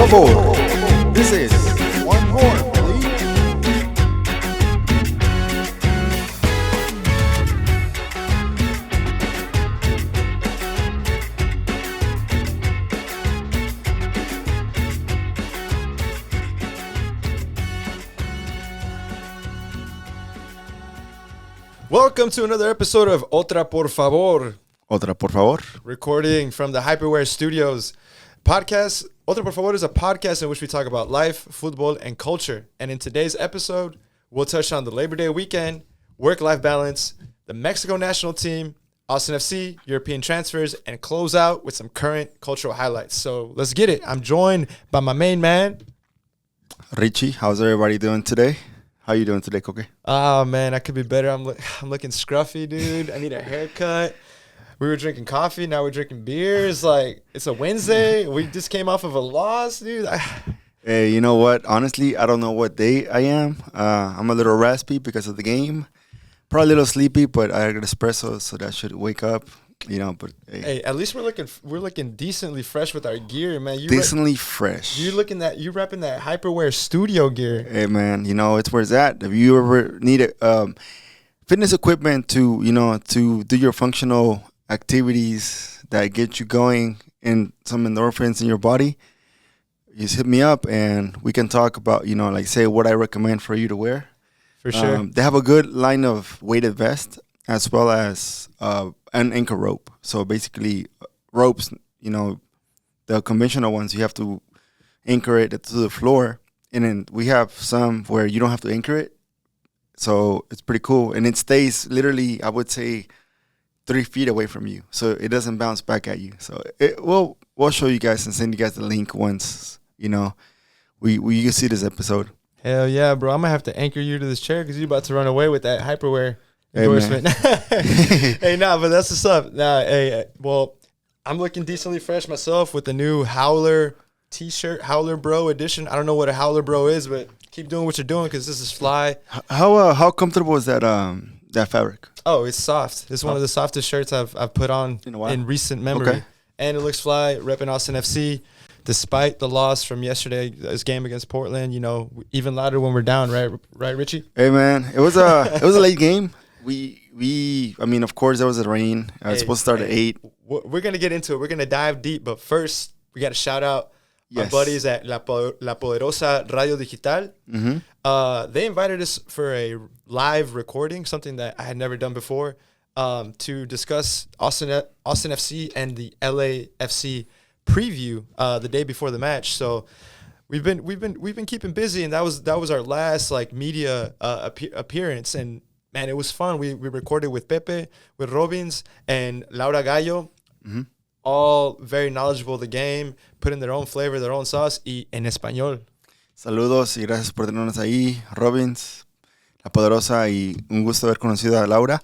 favor. This is one more, please. Welcome to another episode of Otra por favor. Otra por favor. Recording from the Hyperware Studios. Podcast, Otra por favor is a podcast in which we talk about life, football, and culture. And in today's episode, we'll touch on the Labor Day weekend, work-life balance, the Mexico national team, Austin FC, European transfers, and close out with some current cultural highlights. So let's get it. I'm joined by my main man, Richie. How's everybody doing today? How you doing today, Koke? Oh, man, I could be better. I'm looking scruffy, dude. I need a haircut. We were drinking coffee. Now we're drinking beers. Like, it's a Wednesday. We just came off of a loss, dude. Hey, you know what? Honestly, I don't know what day I am. I'm a little raspy because of the game. Probably a little sleepy, but I got espresso, so that should wake up. You know, but hey, at least we're looking decently fresh with our gear, man. Decently fresh. You repping that Hyperware studio gear. Hey, man, you know it's where it's at. If you ever need fitness equipment to do your functional activities that get you going and some endorphins in your body, you just hit me up and we can talk about say what I recommend for you to wear. For sure. They have a good line of weighted vest as well as an anchor rope. So basically ropes, the conventional ones, you have to anchor it to the floor, and then we have some where you don't have to anchor it. So it's pretty cool, and it stays literally, I would say, 3 feet away from you, so it doesn't bounce back at you. So we'll show you guys and send you guys the link once we can see this episode. Hell yeah, bro! I'm gonna have to anchor you to this chair because you're about to run away with that Hyperware endorsement. Hey, but that's the stuff. Well, I'm looking decently fresh myself with the new Howler T-shirt, Howler Bro edition. I don't know what a Howler Bro is, but keep doing what you're doing because this is fly. How comfortable is that fabric? Oh, it's soft. It's one of the softest shirts I've put on in recent memory. Okay. And it looks fly, repping Austin FC. Despite the loss from yesterday's game against Portland, even louder when we're down, right, Richie? Hey, man, it was a late game. I mean, of course, there was a rain. It's supposed to start at 8. We're going to get into it. We're going to dive deep. But first, we got to shout out our buddies at La Poderosa Radio Digital. Mm-hmm. They invited us for a live recording, something that I had never done before, to discuss Austin FC and the LAFC preview the day before the match. So we've been keeping busy, and that was our last media appearance. And man, it was fun. We recorded with Pepe, with Robbins, and Laura Gallo. Mm-hmm. All very knowledgeable of the game, putting their own flavor, their own sauce, y en español. Saludos y gracias por tenernos ahí, Robbins, La Poderosa, y un gusto haber conocido a Laura.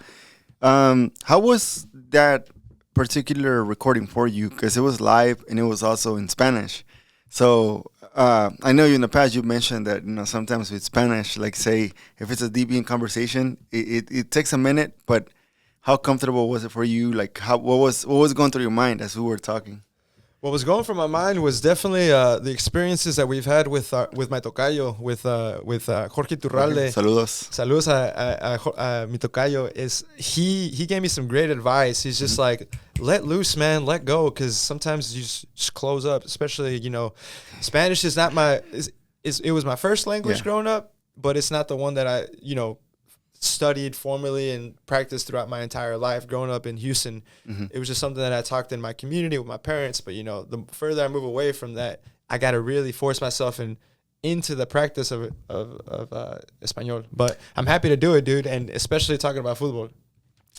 How was that particular recording for you? Because it was live and it was also in Spanish. So I know you in the past you mentioned that sometimes with Spanish, like say if it's a deep conversation, it takes a minute, but how comfortable was it for you? Like, what was going through your mind as we were talking? What was going through my mind was definitely the experiences that we've had with my tocayo, with Jorge Iturralde. Saludos a mi tocayo. He gave me some great advice. He's just like, let loose, man, let go, because sometimes you just close up. Especially, Spanish is not it was my first language growing up, but it's not the one that I studied formally and practiced throughout my entire life growing up in Houston. Mm-hmm. It was just something that I talked in my community with my parents. But, the further I move away from that, I got to really force myself into the practice of Espanol. But I'm happy to do it, dude, and especially talking about football.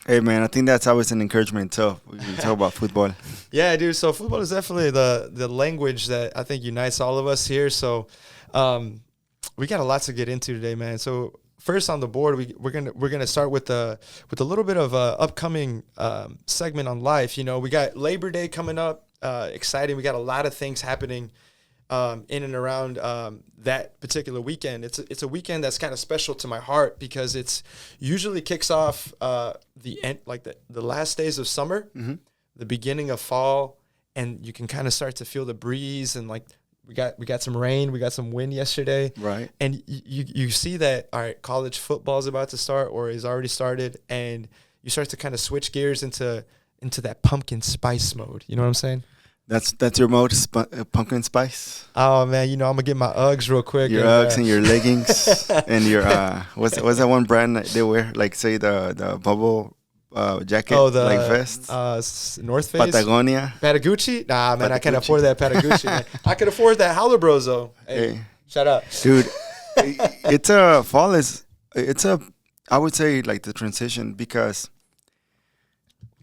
Hey, man, I think that's always an encouragement, too, when you talk about football. Yeah, dude, so football is definitely the language that I think unites all of us here. So we got a lot to get into today, man. So first on the board, we're gonna start with a little bit of a upcoming segment on life. We got Labor Day coming up, exciting. We got a lot of things happening in and around that particular weekend. It's a weekend that's kind of special to my heart because it's usually kicks off the end, the last days of summer, mm-hmm. the beginning of fall, and you can kind of start to feel the breeze and we got some rain, we got some wind yesterday. Right. And you see that, all right, college football is about to start or is already started, and you start to kind of switch gears into that pumpkin spice mode. You know what I'm saying? That's your mode, pumpkin spice. Oh man, I'm gonna get my Uggs real quick. Your Uggs and your leggings and your what's that one brand that they wear? Like say the bubble jacket, like vest. North Face, Patagonia, Patagucci. Nah, man, I can't afford that Patagucci. Man. I could afford that Howler Bros though. Hey, shout out, dude. It's a fall is I would say like the transition, because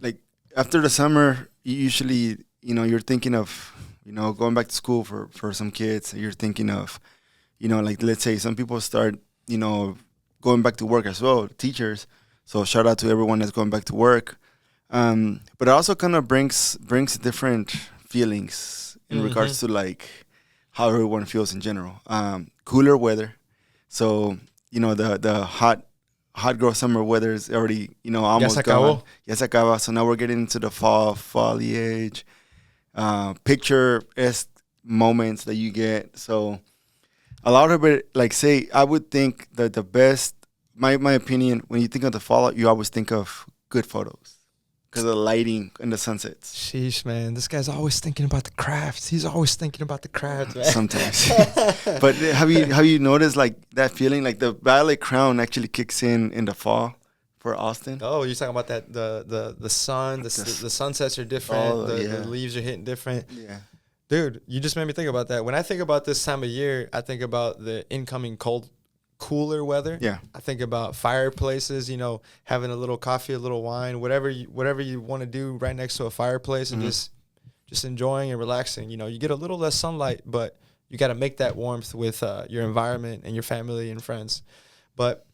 like after the summer you usually you're thinking of going back to school for some kids. You're thinking of like let's say some people start going back to work as well, teachers. So shout out to everyone that's going back to work. But it also kind of brings different feelings in regards to like how everyone feels in general. Cooler weather. So, the hot girl summer weather is already, almost gone. Ya se acaba. So now we're getting into the fall foliage, picturesque moments that you get. So a lot of it, like say, I would think that the best, my opinion, when you think of the fall, you always think of good photos because of the lighting and the sunsets. Sheesh, man. This guy's always thinking about the crafts. He's always thinking about the crafts, man. Sometimes. But have you noticed like that feeling, like the ballet crown actually kicks in the fall for Austin? Oh, you're talking about that the sun, the sunsets are different, the leaves are hitting different. Yeah. Dude, you just made me think about that. When I think about this time of year, I think about the incoming cooler weather. Yeah. I think about fireplaces, having a little coffee, a little wine, whatever you want to do right next to a fireplace, and just enjoying and relaxing. You get a little less sunlight, but you got to make that warmth with your environment and your family and friends. But,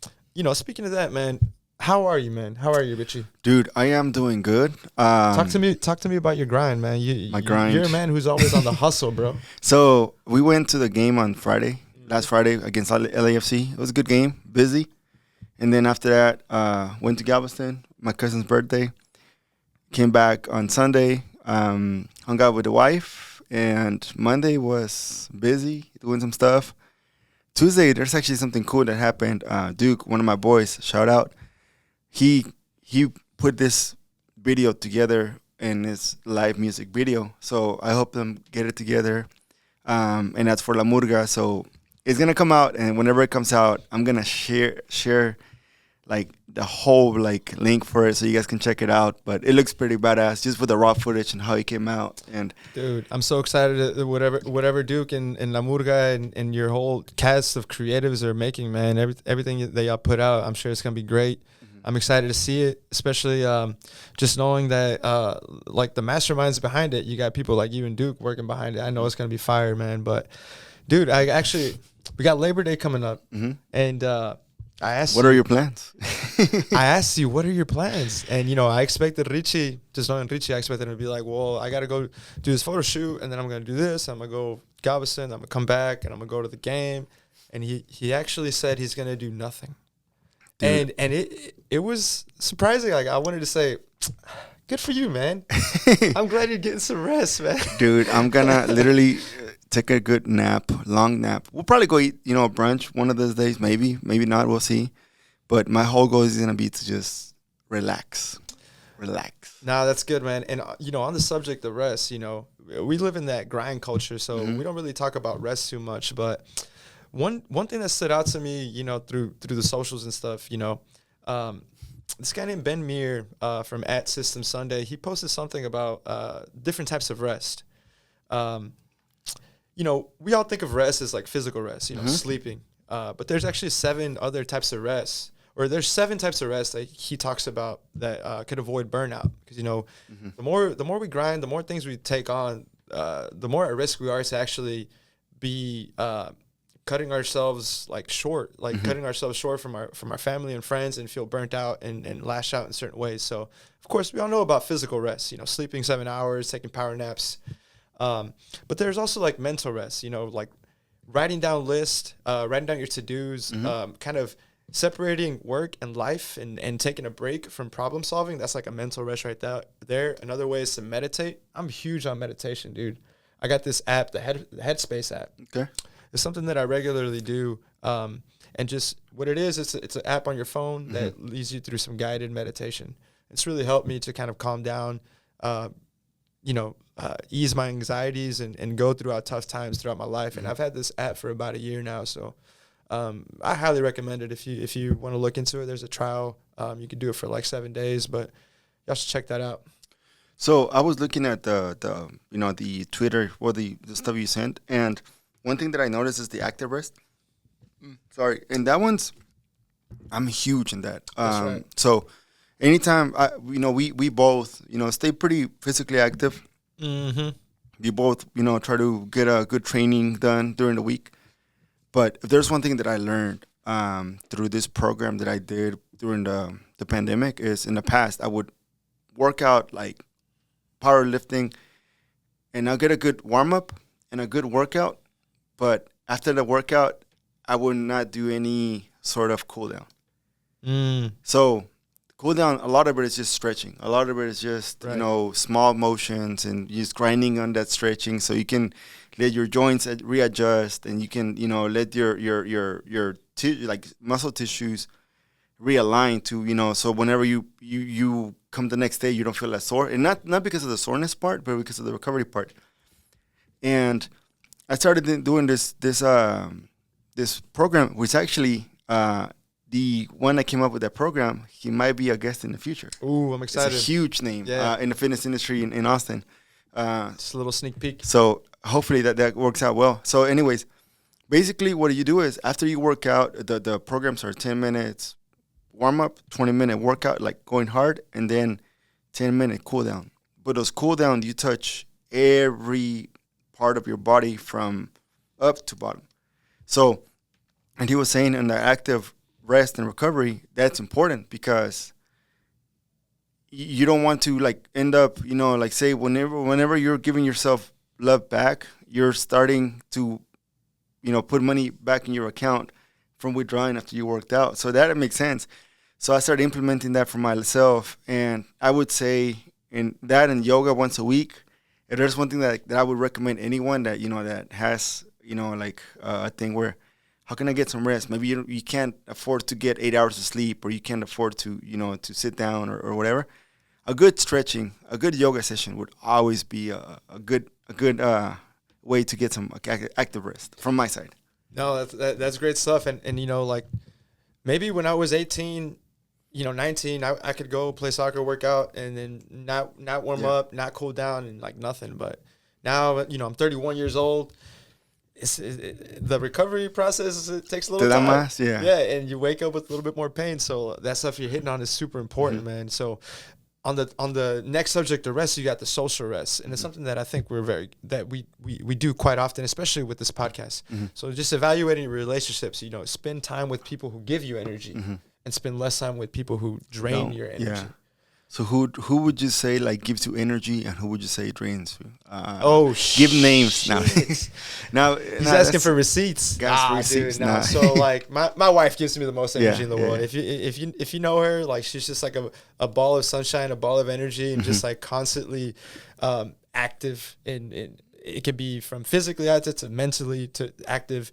speaking of that, man, how are you, man? How are you, Richie? Dude, I am doing good. Talk to me about your grind, man. My grind. You're a man who's always on the hustle, bro. So we went to the game on last Friday against LAFC. It was a good game, busy. And then after that, went to Galveston, my cousin's birthday. Came back on Sunday, hung out with the wife. And Monday was busy, doing some stuff. Tuesday, there's actually something cool that happened. Duke, one of my boys, shout out. He put this video together in his live music video. So I hope them get it together. And that's for La Murga. So it's going to come out, and whenever it comes out, I'm going to share like the whole like link for it so you guys can check it out. But it looks pretty badass just with the raw footage and how it came out. And dude, I'm so excited whatever Duke and La Murga and your whole cast of creatives are making, man. Everything that y'all put out, I'm sure it's going to be great. I'm excited to see it, especially just knowing that like the masterminds behind it, you got people like you and Duke working behind it. I know it's going to be fire, man. But dude, we got Labor Day coming up, and I asked what are your plans? I asked you, what are your plans? And, I expected Richie, just knowing Richie, I expected him to be like, well, I got to go do this photo shoot, and then I'm going to do this. I'm going to go Galveston, I'm going to come back, and I'm going to go to the game. And he actually said he's going to do nothing. Dude. And it was surprising. Like, I wanted to say, good for you, man. I'm glad you're getting some rest, man. Dude, I'm going to literally take a good nap, long nap. We'll probably go eat, brunch one of those days. Maybe not. We'll see. But my whole goal is going to be to just relax. Nah, that's good, man. And, on the subject of rest, we live in that grind culture, so we don't really talk about rest too much. But one thing that stood out to me, through the socials and stuff, this guy named Meer from @System Sunday, he posted something about different types of rest. We all think of rest as like physical rest, sleeping. But there's actually 7 other types of rest, or there's 7 types of rest that he talks about that could avoid burnout. Because, the more we grind, the more things we take on, the more at risk we are to actually be cutting ourselves short from our family and friends and feel burnt out and lash out in certain ways. So, of course, we all know about physical rest, sleeping 7 hours, taking power naps. But there's also like mental rest, like writing down lists, writing down your to-dos, kind of separating work and life and taking a break from problem solving. That's like a mental rest right there. Another way is to meditate. I'm huge on meditation, dude. I got this app, the Headspace app. Okay. It's something that I regularly do. And just what it is, it's an app on your phone that leads you through some guided meditation. It's really helped me to kind of calm down, ease my anxieties and go throughout tough times throughout my life. And I've had this app for about a year now. So I highly recommend it if you want to look into it. There's a trial. You could do it for like 7 days, but y'all should check that out. So I was looking at the Twitter or the stuff you sent, and one thing that I noticed is the active rest. Sorry, and that one's, I'm huge in that. That's right. So anytime we both stay pretty physically active. Mm-hmm. We both try to get a good training done during the week. But if there's one thing that I learned through this program that I did during the pandemic is, in the past I would work out like powerlifting, and I'll get a good warm up and a good workout. But after the workout, I would not do any sort of cool down. So cool down, a lot of it is just stretching. A lot of it is just, small motions and just grinding on that stretching so you can let your joints readjust, and you can, let your muscle tissues realign to, so whenever you come the next day, you don't feel as sore. And not because of the soreness part, but because of the recovery part. And I started doing this program, which actually the one that came up with that program, he might be a guest in the future. Ooh, I'm excited. It's a huge name in the fitness industry in Austin. Just a little sneak peek. So hopefully that works out well. So anyways, basically what you do is after you work out, the programs are 10 minutes warm up, 20-minute workout, like going hard, and then 10-minute cool down. But those cool down, you touch every part of your body from up to bottom. So, and he was saying in the active rest and recovery, that's important because you don't want to like end up, say whenever you're giving yourself love back, you're starting to, put money back in your account from withdrawing after you worked out. So that makes sense. So I started implementing that for myself, and I would say in that and yoga once a week. If there's one thing that I would recommend anyone that that has a thing where, how can I get some rest? Maybe you can't afford to get 8 hours of sleep, or you can't afford to to sit down or whatever. A good stretching, a good yoga session would always be a good way to get some active rest from my side. No, that's great stuff, and maybe when I was 18. 19, I could go play soccer, work out, and then not warm up, not cool down, and like nothing. But now, I'm 31 years old. The recovery process, it takes a little time. Yeah, and you wake up with a little bit more pain. So that stuff you're hitting on is super important, man. So on the next subject, the rest, you got the social rest, and it's something that I think we do quite often, especially with this podcast. So just evaluating your relationships, spend time with people who give you energy. And spend less time with people who drain your energy. Yeah. So who would you say gives you energy, and who would you say drains you? Give names now. Now he's asking for receipts. Receipts. Dude, no. So my wife gives me the most energy in the world. If you know her, she's just like a ball of sunshine, a ball of energy, and just constantly active. And it can be from physically active to mentally to active.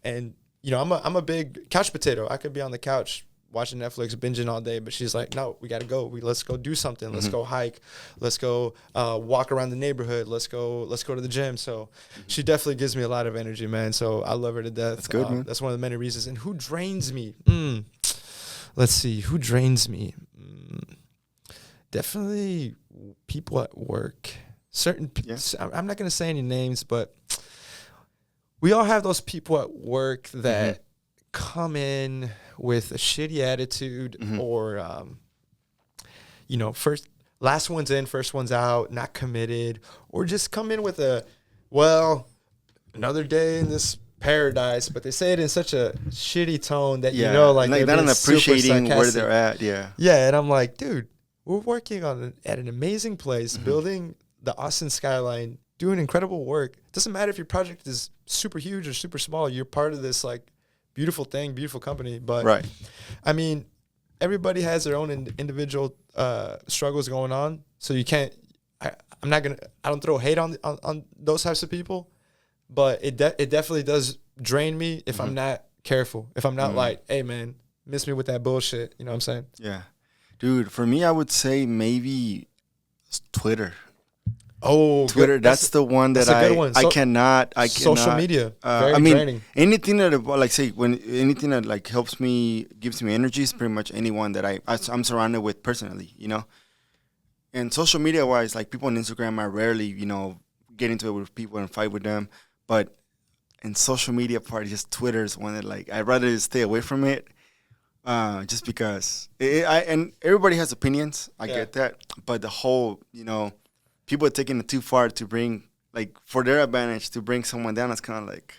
And I'm a big couch potato. I could be on the couch watching Netflix, binging all day, but she's like, no, we got to go. Let's go do something. Let's go hike. Let's go walk around the neighborhood. Let's go to the gym. So she definitely gives me a lot of energy, man. So I love her to death. That's good, man. That's one of the many reasons. And who drains me? Let's see. Who drains me? Definitely people at work. I'm not going to say any names, but we all have those people at work that come in with a shitty attitude, or last one's in, first one's out, not committed, or just come in with another day in this paradise, but they say it in such a shitty tone that they're not appreciating where they're at. And I'm like, dude, we're working at an amazing place, building the Austin skyline, doing incredible work. Doesn't matter if your project is super huge or super small, you're part of this beautiful thing, beautiful company. But right. I mean, everybody has their own individual struggles going on. So you can't, I don't throw hate on those types of people, but it definitely does drain me if I'm not careful. If I'm not like, hey man, miss me with that bullshit. You know what I'm saying? Yeah. Dude, for me, I would say maybe Twitter. Oh, Twitter. That's the one that I cannot. Social media. Very draining. Anything that like say anything that like helps me, gives me energy is pretty much anyone that I'm surrounded with personally. You know, and social media wise, like people on Instagram, I rarely get into it with people and fight with them. But in social media part, just Twitter is one that like I'd rather stay away from it. Just because and everybody has opinions. I get that, but the whole people are taking it too far to bring, like, for their advantage to bring someone down. It's kind of like,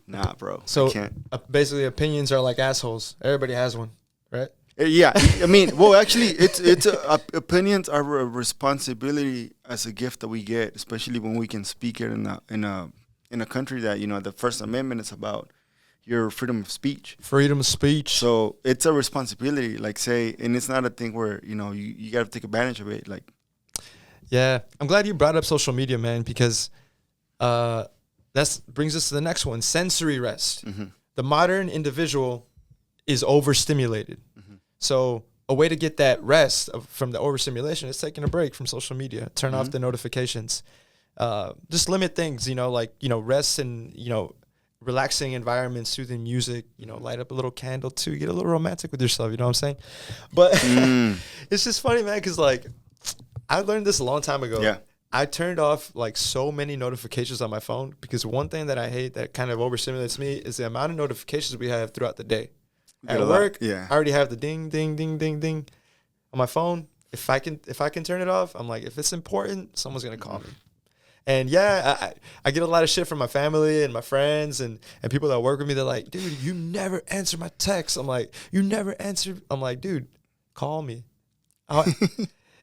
nah, bro. So I can't. Basically, opinions are like assholes. Everybody has one, right? Yeah, I mean, well, actually, it's opinions are a responsibility as a gift that we get, especially when we can speak it in a country that the First Amendment is about your freedom of speech. Freedom of speech. So it's a responsibility, like say, and it's not a thing where you got to take advantage of it, like. Yeah, I'm glad you brought up social media, man, because that brings us to the next one: sensory rest. Mm-hmm. The modern individual is overstimulated. Mm-hmm. So a way to get that rest from the overstimulation is taking a break from social media. Turn off the notifications. Just limit things, rest and, relaxing environment, soothing music, light up a little candle too, get a little romantic with yourself, you know what I'm saying? But it's just funny, man, because like I learned this a long time ago. Yeah. I turned off like so many notifications on my phone because one thing that I hate that kind of overstimulates me is the amount of notifications we have throughout the day. At work, I already have the ding, ding, ding, ding, ding on my phone. If I can turn it off, I'm like, if it's important, someone's gonna call me. And I get a lot of shit from my family and my friends and people that work with me. They're like, dude, you never answer my texts. I'm like, you never answer. I'm like, dude, call me.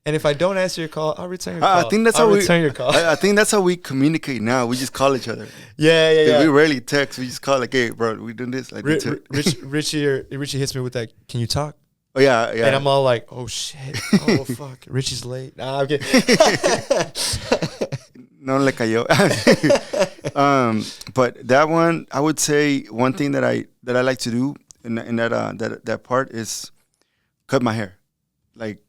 And if I don't answer your call, I'll return your call. I think that's I think that's how we communicate now. We just call each other. Yeah. We rarely text. We just call like, hey, bro, we doing this. Like, Richie hits me with that. Can you talk? Oh yeah. And I'm all like, oh shit. Oh fuck. Richie's late. Nah, I'm kidding. No le cayó. But that one, I would say one thing that I like to do in that part is cut my hair, like,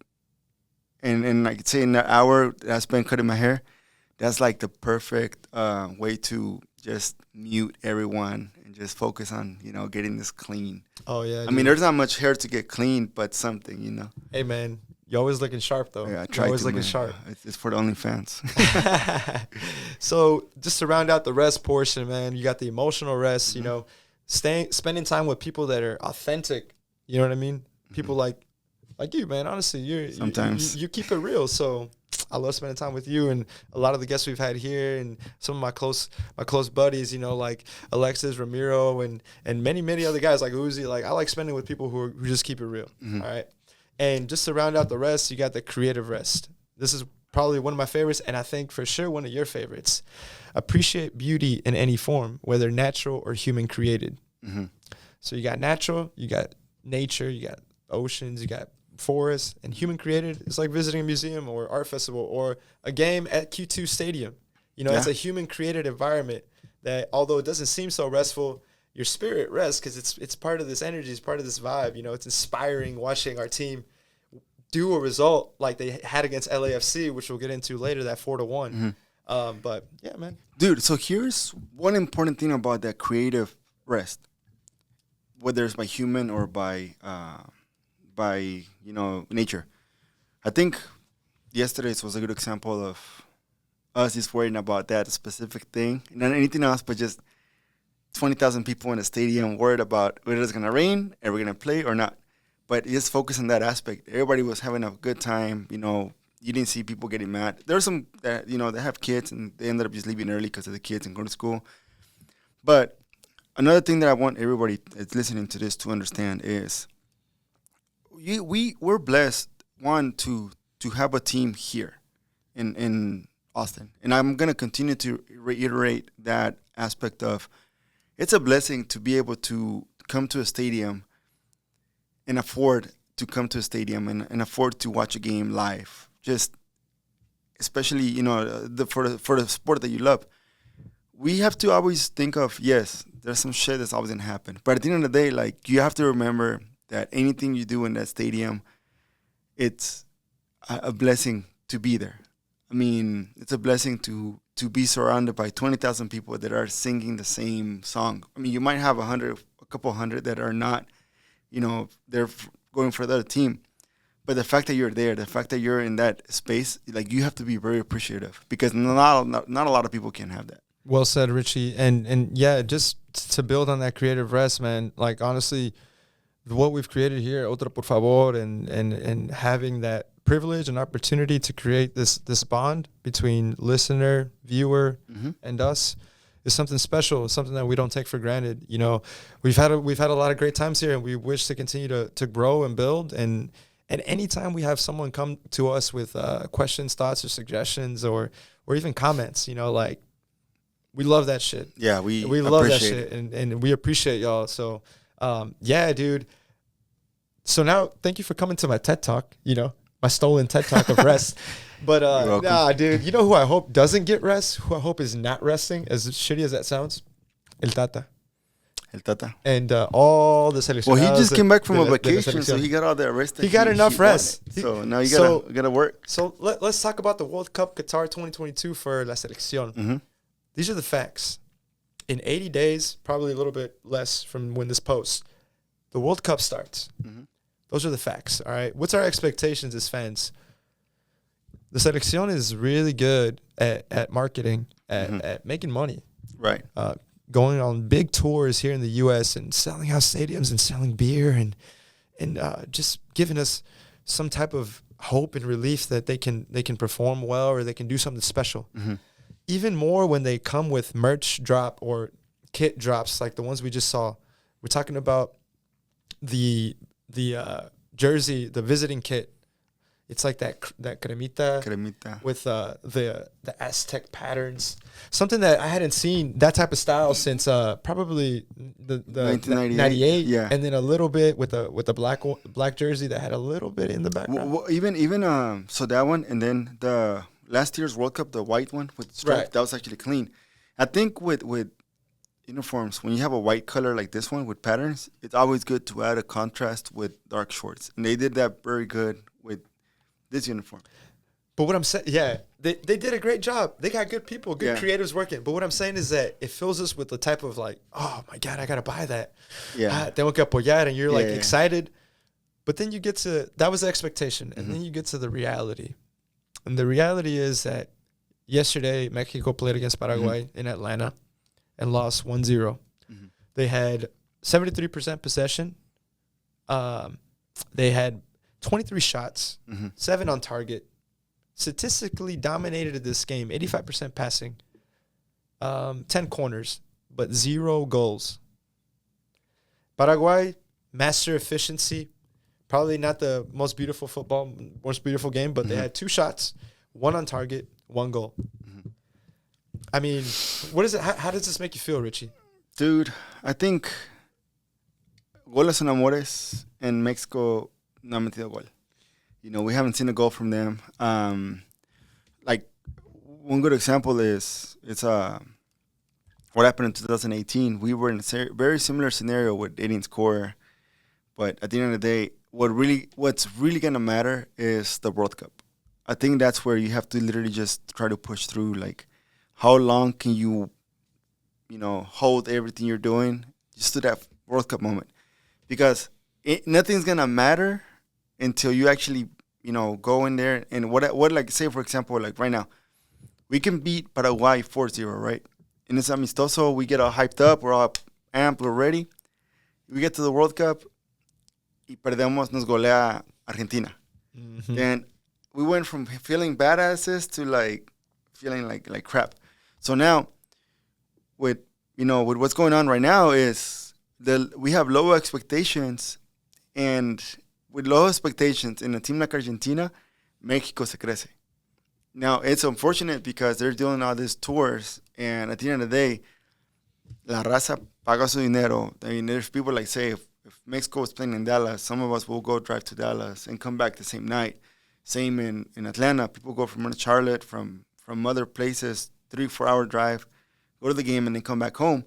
and I could say in that hour that I spent cutting my hair, that's like the perfect way to just mute everyone and just focus on getting this clean. Oh yeah. I mean, there's not much hair to get clean, but something. Hey man. You're always looking sharp, though. Yeah, I try. You're always looking sharp. It's for the OnlyFans. So, just to round out the rest portion, man, you got the emotional rest. Spending time with people that are authentic. You know what I mean? People like you, man. Honestly, you keep it real. So, I love spending time with you and a lot of the guests we've had here, and some of my close buddies. Like Alexis, Ramiro, and many other guys like Uzi. Like I like spending with people who just keep it real. Mm-hmm. All right. And just to round out the rest, you got the creative rest. This is probably one of my favorites, and I think for sure one of your favorites. Appreciate beauty in any form, whether natural or human created. Mm-hmm. So you got natural, you got nature, you got oceans, you got forests, and human created is like visiting a museum or art festival or a game at Q2 Stadium. It's a human created environment that, although it doesn't seem so restful, your spirit rests because it's part of this energy, it's part of this vibe. It's inspiring watching our team do a result like they had against LAFC, which we'll get into later, that 4-1. Mm-hmm. But yeah, man. Dude, so here's one important thing about that creative rest, whether it's by human or by nature. I think yesterday's was a good example of us just worrying about that specific thing, not anything else, but just 20,000 people in a stadium worried about whether it's going to rain, are we going to play or not. But just focus on that aspect. Everybody was having a good time. You didn't see people getting mad. There are some that, they have kids and they ended up just leaving early because of the kids and going to school. But another thing that I want everybody that's listening to this to understand is we're blessed, one, to have a team here in Austin. And I'm going to continue to reiterate that aspect of it's a blessing to be able to come to a stadium and afford to come to a stadium and afford to watch a game live. Just especially, you know, for the sport that you love, we have to always think of, yes, there's some shit that's always gonna happen. But at the end of the day, like, you have to remember that anything you do in that stadium, it's a blessing to be there. I mean, it's a blessing to be surrounded by 20,000 people that are singing the same song. I mean, you might have a couple hundred that are not, you know, they're going for the other team. But the fact that you're there, the fact that you're in that space, like, you have to be very appreciative, because not a lot of people can have that. Well said, Richie. And yeah, just to build on that creative rest, man, like, honestly, what we've created here, Otra por favor, and having that privilege and opportunity to create this bond between listener, viewer, and us is something special, something that we don't take for granted. You know, we've had a lot of great times here, and we wish to continue to grow and build. And anytime we have someone come to us with questions, thoughts, or suggestions, or even comments, you know, like, we love that shit. Yeah, we love that shit, and we appreciate y'all. So, yeah, dude. So now, thank you for coming to my TED Talk, you know, my stolen TED Talk of rest. But, nah, dude, you know who I hope doesn't get rest, who I hope is not resting, as shitty as that sounds? El Tata. And all the seleccionados. Well, he just came back from a vacation, so he got all that rest. He got enough rest. So now you gotta work. So let's talk about the World Cup Qatar 2022 for La Selección. Mm-hmm. These are the facts. In 80 days, probably a little bit less from when this posts, the World Cup starts. Mm-hmm. Those are the facts, all right? What's our expectations as fans? The Selección is really good at marketing, at making money. Right. Going on big tours here in the U.S. and selling out stadiums and selling beer and just giving us some type of hope and relief that they can perform well, or they can do something special. Mm-hmm. Even more when they come with merch drop or kit drops like the ones we just saw. We're talking about the jersey, the visiting kit. It's like that cremita with the Aztec patterns. Something that I hadn't seen that type of style since probably the 1998. Yeah, and then a little bit with the black jersey that had a little bit in the background. Well, even so that one, and then the last year's World Cup, the white one with stripes, right, that was actually clean. I think with uniforms, when you have a white color like this one with patterns, it's always good to add a contrast with dark shorts, and they did that very good with this uniform. But what I'm saying, yeah, they did a great job. They got good people, good creators working. But what I'm saying is that it fills us with the type of like, oh my God, I gotta buy that. Yeah, tengo que apoyar, and you're excited. But then you get to, that was the expectation, and then you get to the reality. And the reality is that yesterday Mexico played against Paraguay in Atlanta and lost 1-0. Mm-hmm. They had 73% possession. They had 23 shots, 7 on target. Statistically dominated this game, 85% passing, 10 corners, but 0 goals. Paraguay, master efficiency. Probably not the most beautiful game, but they had 2 shots, 1 on target, 1 goal. Mm-hmm. I mean, what is it? How does this make you feel, Richie? Dude, I think goles son amores, and Mexico no ha metido gol. You know, we haven't seen a goal from them. Like, one good example is what happened in 2018. We were in a very similar scenario with they didn't score, but at the end of the day, what's really gonna matter is the World Cup. I think that's where you have to literally just try to push through. Like, how long can you hold everything you're doing just to that World Cup moment? Because nothing's gonna matter until you actually, go in there and what like, say for example, like right now, we can beat Paraguay 4-0, right? And it's amistoso, we get all hyped up, we're all amped, we're ready. We get to the World Cup, y perdemos, nos golea Argentina. Mm-hmm. And we went from feeling badasses to like feeling like crap. So now, with what's going on right now is we have low expectations, and with low expectations in a team like Argentina, Mexico se crece. Now, it's unfortunate because they're doing all these tours, and at the end of the day, la raza paga su dinero. I mean, there's people like, say, if Mexico was playing in Dallas, some of us will go drive to Dallas and come back the same night Same in Atlanta. People go from Charlotte, from other places, 3-4 hour drive, go to the game, and then come back home.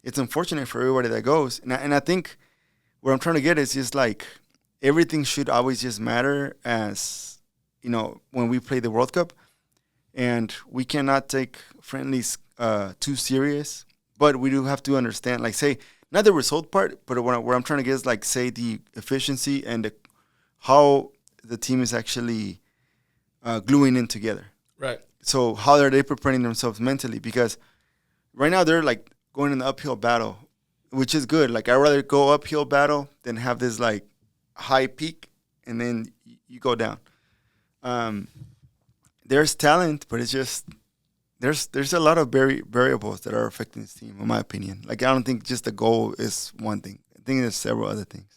It's unfortunate for everybody that goes. And I think what I'm trying to get is just like everything should always just matter as, when we play the World Cup. And we cannot take friendlies too serious. But we do have to understand, like, say, not the result part, but where I'm trying to get is, like, say, the efficiency and how the team is actually gluing in together. Right. So how are they preparing themselves mentally? Because right now they're, like, going in the uphill battle, which is good. Like, I'd rather go uphill battle than have this, like, high peak, and then you go down. There's talent, but it's just there's a lot of variables that are affecting this team, in my opinion. Like, I don't think just the goal is one thing. I think there's several other things.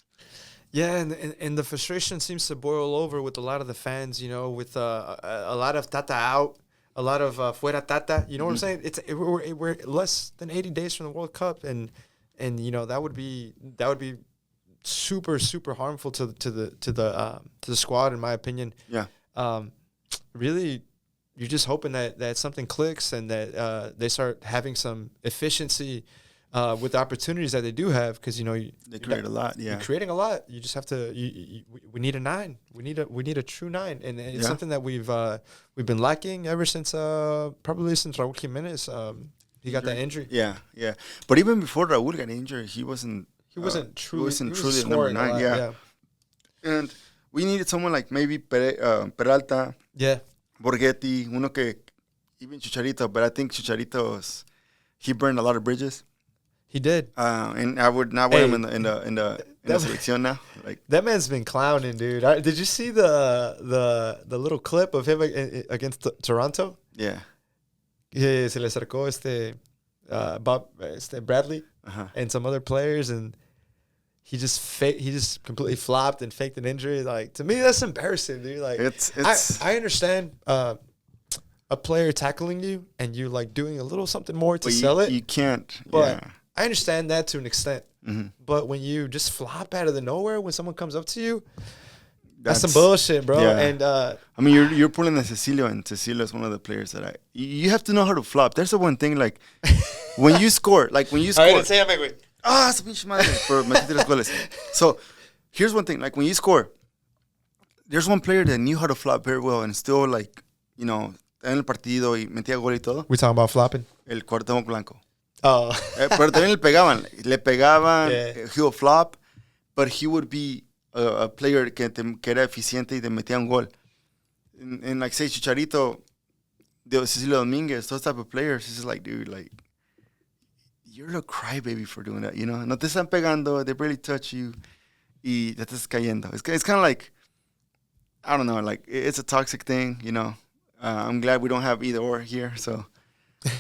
Yeah, and the frustration seems to boil over with a lot of the fans, with a lot of Tata out, a lot of fuera Tata. You know what I'm saying? We're less than 80 days from the World Cup, and that would be super, super harmful to the squad, in my opinion. Yeah. Really, you're just hoping that something clicks and that they start having some efficiency with the opportunities that they do have, because they create a lot. Yeah, you're creating a lot. You just have to. We need a 9. We need a true 9, and it's something that we've been lacking ever since probably since Raúl Jiménez. He got that injury. Yeah. But even before Raúl got injured, he wasn't truly number 9. Yeah. And we needed someone like maybe Peralta. Yeah. Borghetti, even Chicharito, but I think he burned a lot of bridges. He did, and I would not want him in the Selección now. Like, that man's been clowning, dude. Did you see the little clip of him against Toronto? Yeah. Se le acercó Bradley and some other players, and he just completely flopped and faked an injury. Like, to me, that's embarrassing, dude. Like, I understand a player tackling you and you like doing a little something more to sell it. You can't. But I understand that to an extent. Mm-hmm. But when you just flop out of the nowhere when someone comes up to you, that's some bullshit, bro. Yeah. And I mean, you're pulling a Cecilio, and Cecilio is one of the players that you have to know how to flop. There's the one thing, like, when you score. Su pinche madre por meter 3 goles. So, here's one thing. Like, when you score, there's one player that knew how to flop very well and still, like, en el partido y metía gol y todo. We talking about flopping? El Cuauhtémoc Blanco. Oh. Pero también le pegaban. He would flop, but he would be a player que era eficiente y te metía un gol. And like, say, Chicharito, Cecilio Domínguez, those type of players, it's just like, dude, like, you're a crybaby for doing that, No te están pegando, they barely touch you, y te estás cayendo. It's kind of like, I don't know, like, it's a toxic thing, I'm glad we don't have either or here, so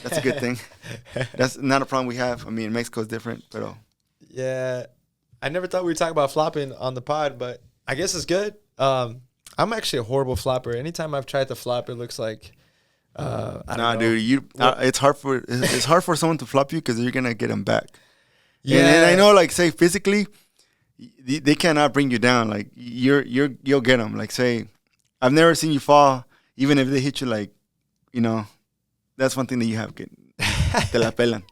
that's a good thing. That's not a problem we have. I mean, Mexico is different, but yeah, I never thought we'd talk about flopping on the pod, but I guess it's good. I'm actually a horrible flopper. Anytime I've tried to flop, it looks like I don't know. Dude, it's hard for someone to flop you because you're gonna get them back. Yeah, and I know, like, say, physically, they cannot bring you down. Like, you'll get them. Like, say, I've never seen you fall, even if they hit you. Like, that's one thing that you have. Te la pelan.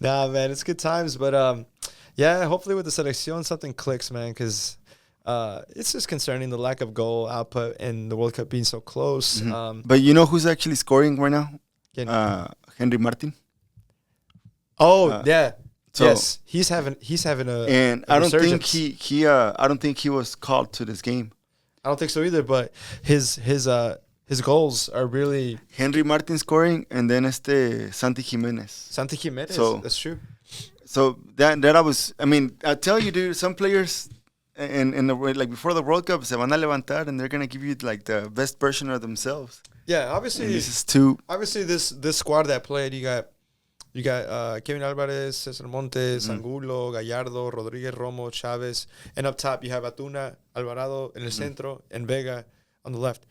Nah, man, it's good times, but yeah, hopefully with the Selección something clicks, man, because it's just concerning the lack of goal output and the World Cup being so close. Mm-hmm. But you know who's actually scoring right now? Henry Martin. Oh, yeah. So, yes, he's having a and I don't think I don't think he was called to this game. I don't think so either. But his goals are really Henry Martin scoring, and then Santi Jimenez. So that's true. So that I mean, I tell you, dude, some players in the like before the World Cup se van a levantar and they're gonna give you like the best version of themselves. Yeah, obviously. And this is too. Obviously, this squad that played, you got Kevin Alvarez, Cesar Montes, Angulo, Gallardo, Rodríguez, Romo, Chavez, and up top you have Atuna, Alvarado in el centro, and Vega on the left.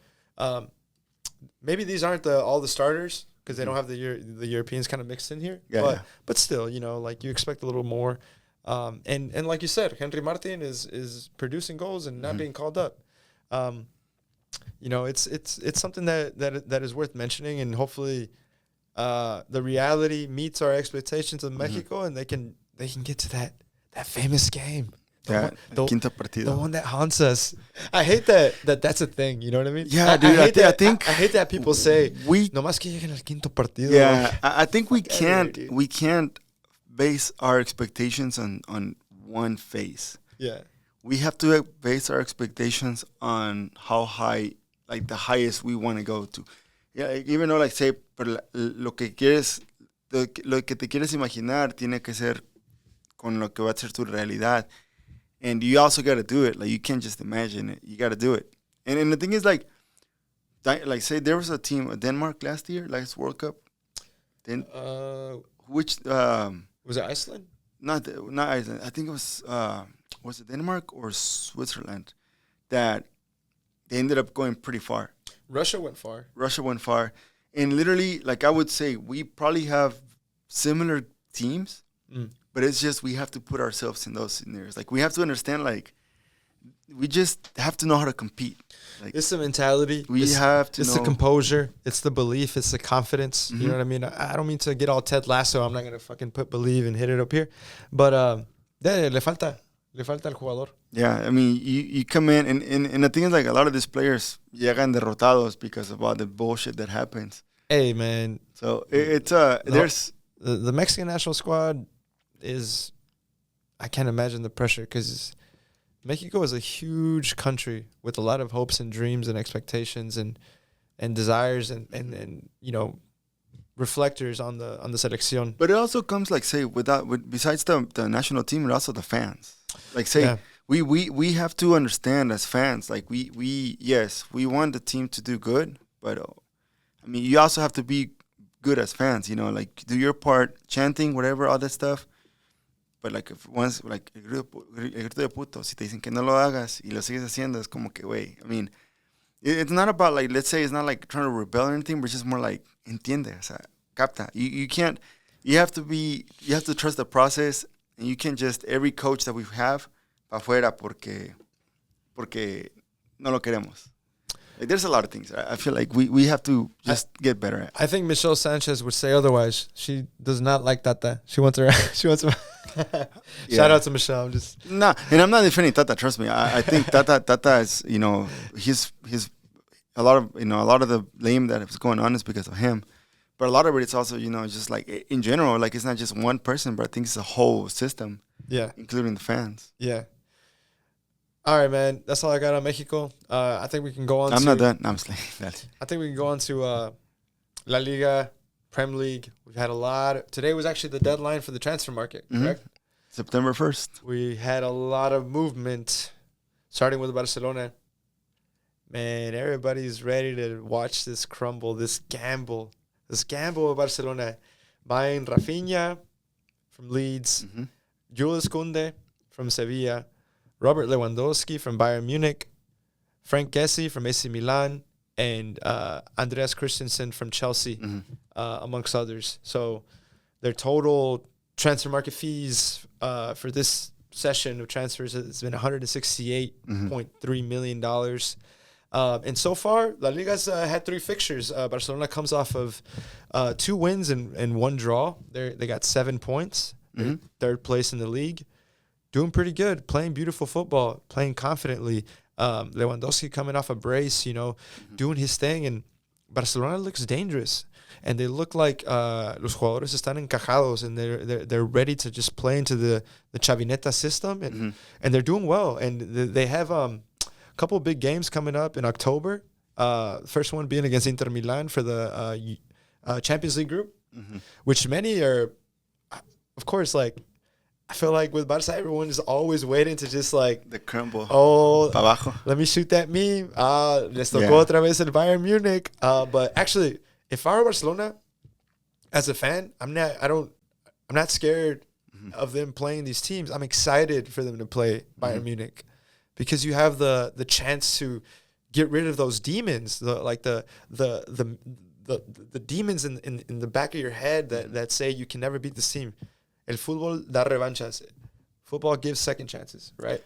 Maybe these aren't all the starters because they don't have the Europeans kind of mixed in here. Yeah, but still, like you expect a little more. And like you said, Henry Martin is producing goals and not being called up. you know, it's something that is worth mentioning, and hopefully the reality meets our expectations of Mexico, and they can get to that famous game. The one that haunts us. I hate that's a thing. You know what I mean? Yeah, dude. I think I hate that people say no más que lleguen al quinto partido. Yeah, I think we can't base our expectations on one phase. Yeah, we have to base our expectations on how high, like the highest we want to go to. Yeah, even though, like, say, pero lo que que te quieres imaginar tiene que ser con lo que va a ser tu realidad. And you also got to do it. Like, you can't just imagine it. You got to do it. And the thing is, like say there was a team, Denmark last World Cup. Which was it Iceland? Not Iceland. I think it was it Denmark or Switzerland that they ended up going pretty far. Russia went far. And literally, like, I would say we probably have similar teams. But it's just we have to put ourselves in those scenarios. Like, we have to understand, like, we just have to know how to compete. Like, it's the mentality. It's the composure. It's the belief. It's the confidence. You know what I mean? I don't mean to get all Ted Lasso. I'm not going to fucking put believe and hit it up here. But le falta al jugador. Yeah, I mean, you come in, and the thing is, like, a lot of these players llegan derrotados because of all the bullshit that happens. Hey, man. So there's... The Mexican national squad I can't imagine the pressure, because Mexico is a huge country with a lot of hopes and dreams and expectations and desires and you know, reflectors on the Selección. But it also comes, like, say, besides the national team, and also the fans. Like, say, we have to understand as fans, like, we want the team to do good, but I mean, you also have to be good as fans, you know, like, do your part, chanting, whatever, all that stuff. But, like, if once, like, el grito de puto, si te dicen que no lo hagas y lo sigues haciendo, es como que, güey, I mean, it's not about, like, let's say it's not like trying to rebel or anything, but it's just more like, entiende, o sea, capta. You can't, you have to trust the process, and you can't just, every coach that we have, pa' afuera porque no lo queremos. Like, there's a lot of things. I feel like we have to just get better at. I think Michelle Sanchez would say otherwise. She does not like Tata. She wants her. Shout out to Michelle. And I'm not defending Tata. Trust me. I think Tata is, you know, he's a lot of the blame that is going on is because of him. But a lot of it is also, you know, just like in general, like, it's not just one person, but I think it's a whole system. Yeah, including the fans. Yeah. All right, man. That's all I got on Mexico. I think we can go on I'm not done. I'm just like, I think we can go on to La Liga, Prem League. We've had a lot. Today was actually the deadline for the transfer market, correct? September 1st. We had a lot of movement, starting with Barcelona. Man, everybody's ready to watch this crumble, this gamble of Barcelona. Buying Rafinha from Leeds, Jules Koundé from Sevilla, Robert Lewandowski from Bayern Munich, Frank Kessie from AC Milan, and Andreas Christensen from Chelsea, amongst others. So their total transfer market fees for this session of transfers has been $168.3 million. And so far, La Liga's had 3 fixtures. Barcelona comes off of 2 wins and 1 draw. They got 7 points, third place in the league. Doing pretty good, playing beautiful football, playing confidently. Lewandowski coming off a brace, you know, doing his thing. And Barcelona looks dangerous. And they look like los jugadores están encajados, and they're ready to just play into the Chavineta system. And they're doing well. And they have a couple of big games coming up in October. First one being against Inter Milan for the Champions League group, which many are, of course, like, I feel like with Barca, everyone is always waiting to just, like, the crumble. Oh, pa abajo. Let me shoot that meme. Les tocó otra vez el Bayern Munich. But actually, if I were Barcelona, as a fan, I'm not scared of them playing these teams. I'm excited for them to play Bayern Munich, because you have the chance to get rid of those demons, the demons in the back of your head that say you can never beat this team. El fútbol da revanchas. Football gives second chances, right?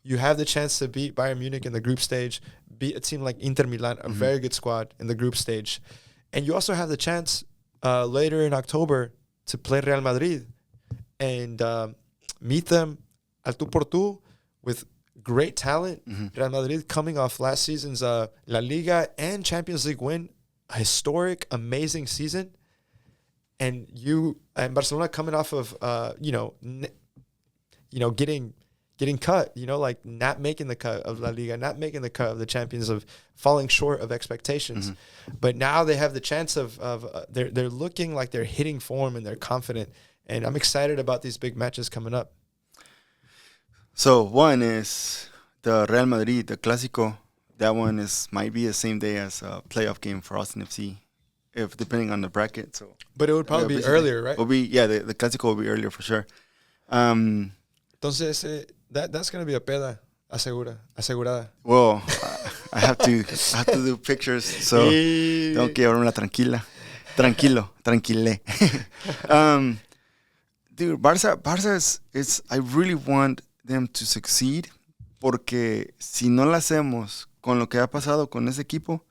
You have the chance to beat Bayern Munich in the group stage, beat a team like Inter Milan, a very good squad in the group stage. And you also have the chance later in October to play Real Madrid and meet them al tú por tú with great talent. Real Madrid coming off last season's La Liga and Champions League win, a historic, amazing season. And you and Barcelona coming off of getting cut, like not making the cut of La Liga, not making the cut of the Champions, of falling short of expectations. But now they have the chance of they're looking like they're hitting form and they're confident. And I'm excited about these big matches coming up. So one is the Real Madrid, the Clásico. That one might be the same day as a playoff game for Austin FC, if depending on the bracket. So, but it would probably be earlier, right? The Clásico will be earlier for sure. Entonces, that's going to be a peda asegurada. Well, I have to do pictures, so tengo que llevarme tranquile. Dude, Barça is I really want them to succeed, porque si no lo hacemos con lo que ha pasado con ese equipo,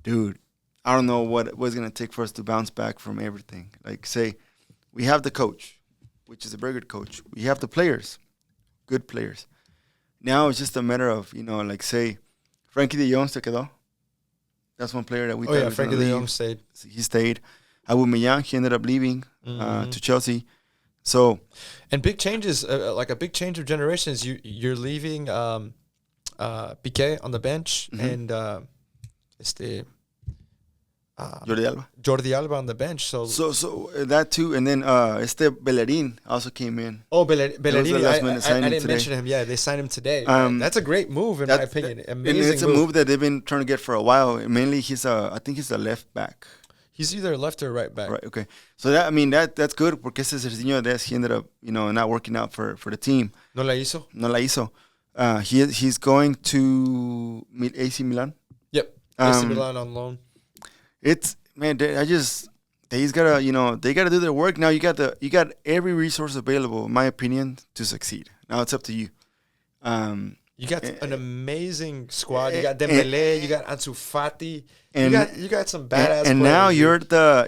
dude, I don't know what it's going to take for us to bounce back from everything. Like, say, we have the coach, which is a very good coach. We have the players, good players. Now it's just a matter of, like, say, Frankie de Jong se quedó. That's one player that we thought was Frankie de Jong stayed. He stayed. Aubameyang, he ended up leaving to Chelsea. So, and big changes, like a big change of generations. You're leaving Piqué on the bench and Jordi Alba on the bench. So that too, and then Bellerin also came in. Oh, Bellerin, I didn't mention him. Yeah, they signed him today. That's a great move in my opinion. Amazing and it's a move that they've been trying to get for a while. Mainly, I think he's a left back. He's either left or right back. Right. Okay. So that's good, porque ese Serginho Dest, he ended up not working out for the team. No la hizo. He's going to AC Milan. Yep. AC Milan on loan. It's he's gotta they gotta do their work. Now you got every resource available, in my opinion, to succeed. Now it's up to you. You got an amazing squad. You got Dembélé. You got Ansu Fati. You got some badass. And now you are the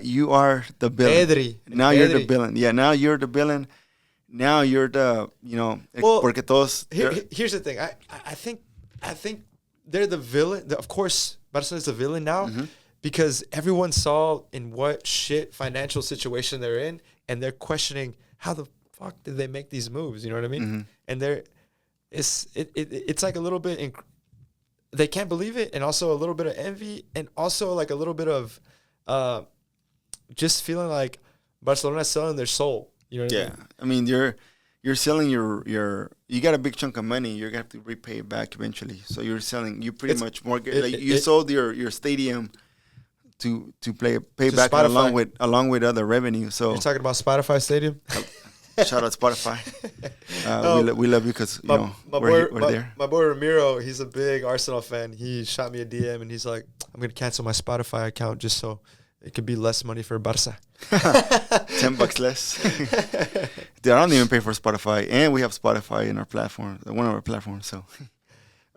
villain. Pedri. Now you're the villain. Yeah. Now you're the villain. Now you're the porque todos. Here's the thing. I think they're the villain. Of course, Barcelona's the villain now because everyone saw in what shit financial situation they're in, and they're questioning how the fuck did they make these moves. You know what I mean? And it's like a little bit they can't believe it, and also a little bit of envy, and also like a little bit of just feeling like Barcelona's selling their soul. You know what I mean? I mean, you're selling you got a big chunk of money, you're gonna have to repay it back eventually. So you're selling, you pretty much you sold your stadium to pay back Spotify. along with other revenue. So you're talking about Spotify Stadium. Shout out Spotify. We love you because we're there. My boy Ramiro, he's a big Arsenal fan. He shot me a DM and he's like, "I'm gonna cancel my Spotify account just so it could be less money for Barca." $10 less. Dude, I don't even pay for Spotify, and we have Spotify in our platform, one of our platforms. So,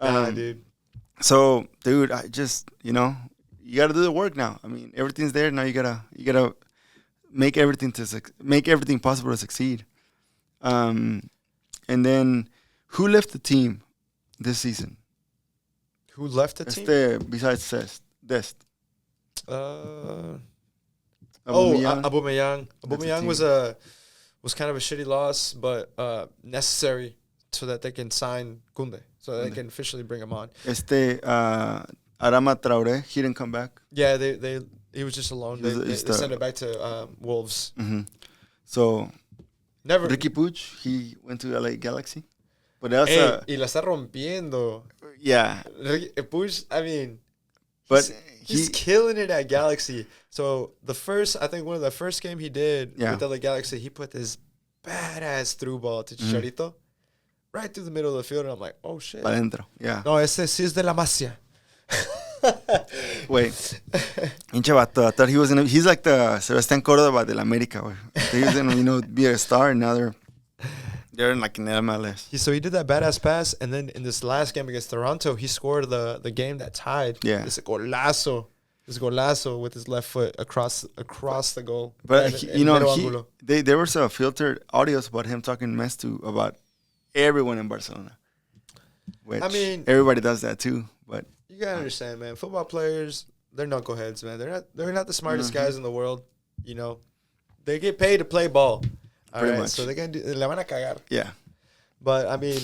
dude. So, dude, I just you got to do the work now. I mean, everything's there now. You gotta make everything possible to succeed. And then, who left the team this season? Who left the team? Besides Dest. Aubameyang. Aubameyang was kind of a shitty loss, but necessary so that they can sign Koundé, so that they can officially bring him on. Adama Traoré, he didn't come back. Yeah, he was just alone. They sent him back to Wolves. So, never. Ricky Puig, he went to LA Galaxy. But y la está rompiendo. Yeah. Puig, I mean, but he's killing it at Galaxy. So I think one of the first game he did with LA Galaxy, he put this badass through ball to Chicharito right through the middle of the field, and I'm like, oh shit. Para adentro, yeah. No, ese sí es de la Masia. Wait, hinche vato. I thought he's like the Sebastián Córdoba de la América. He was gonna, be a star, and now They're in like in MLS. So he did that badass pass, and then in this last game against Toronto, he scored the game that tied. Yeah. This golazo with his left foot across the goal. But there were some filtered audios about him talking mess about everyone in Barcelona. Which everybody does that too. But you gotta understand, man. Football players, they're knuckleheads, man. They're not the smartest guys in the world. You know, they get paid to play ball. Pretty much. So they can la van a cagar. Yeah. But I mean,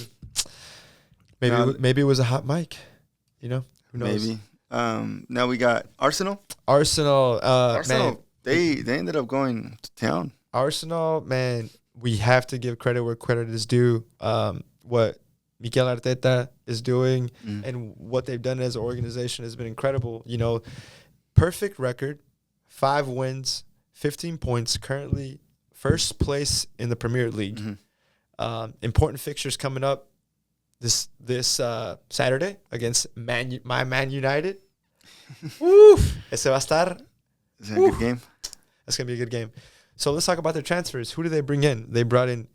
maybe it was a hot mic. You know, who knows? Maybe. Now we got Arsenal. Arsenal, man, they ended up going to town. Arsenal, man, we have to give credit where credit is due. What Mikel Arteta is doing and what they've done as an organization has been incredible. You know, perfect record, 5 wins, 15 points, currently first place in the Premier League. Important fixtures coming up this Saturday against Man United. Ese va a estar. Is that a good game? That's going to be a good game. So let's talk about their transfers. Who did they bring in? They brought in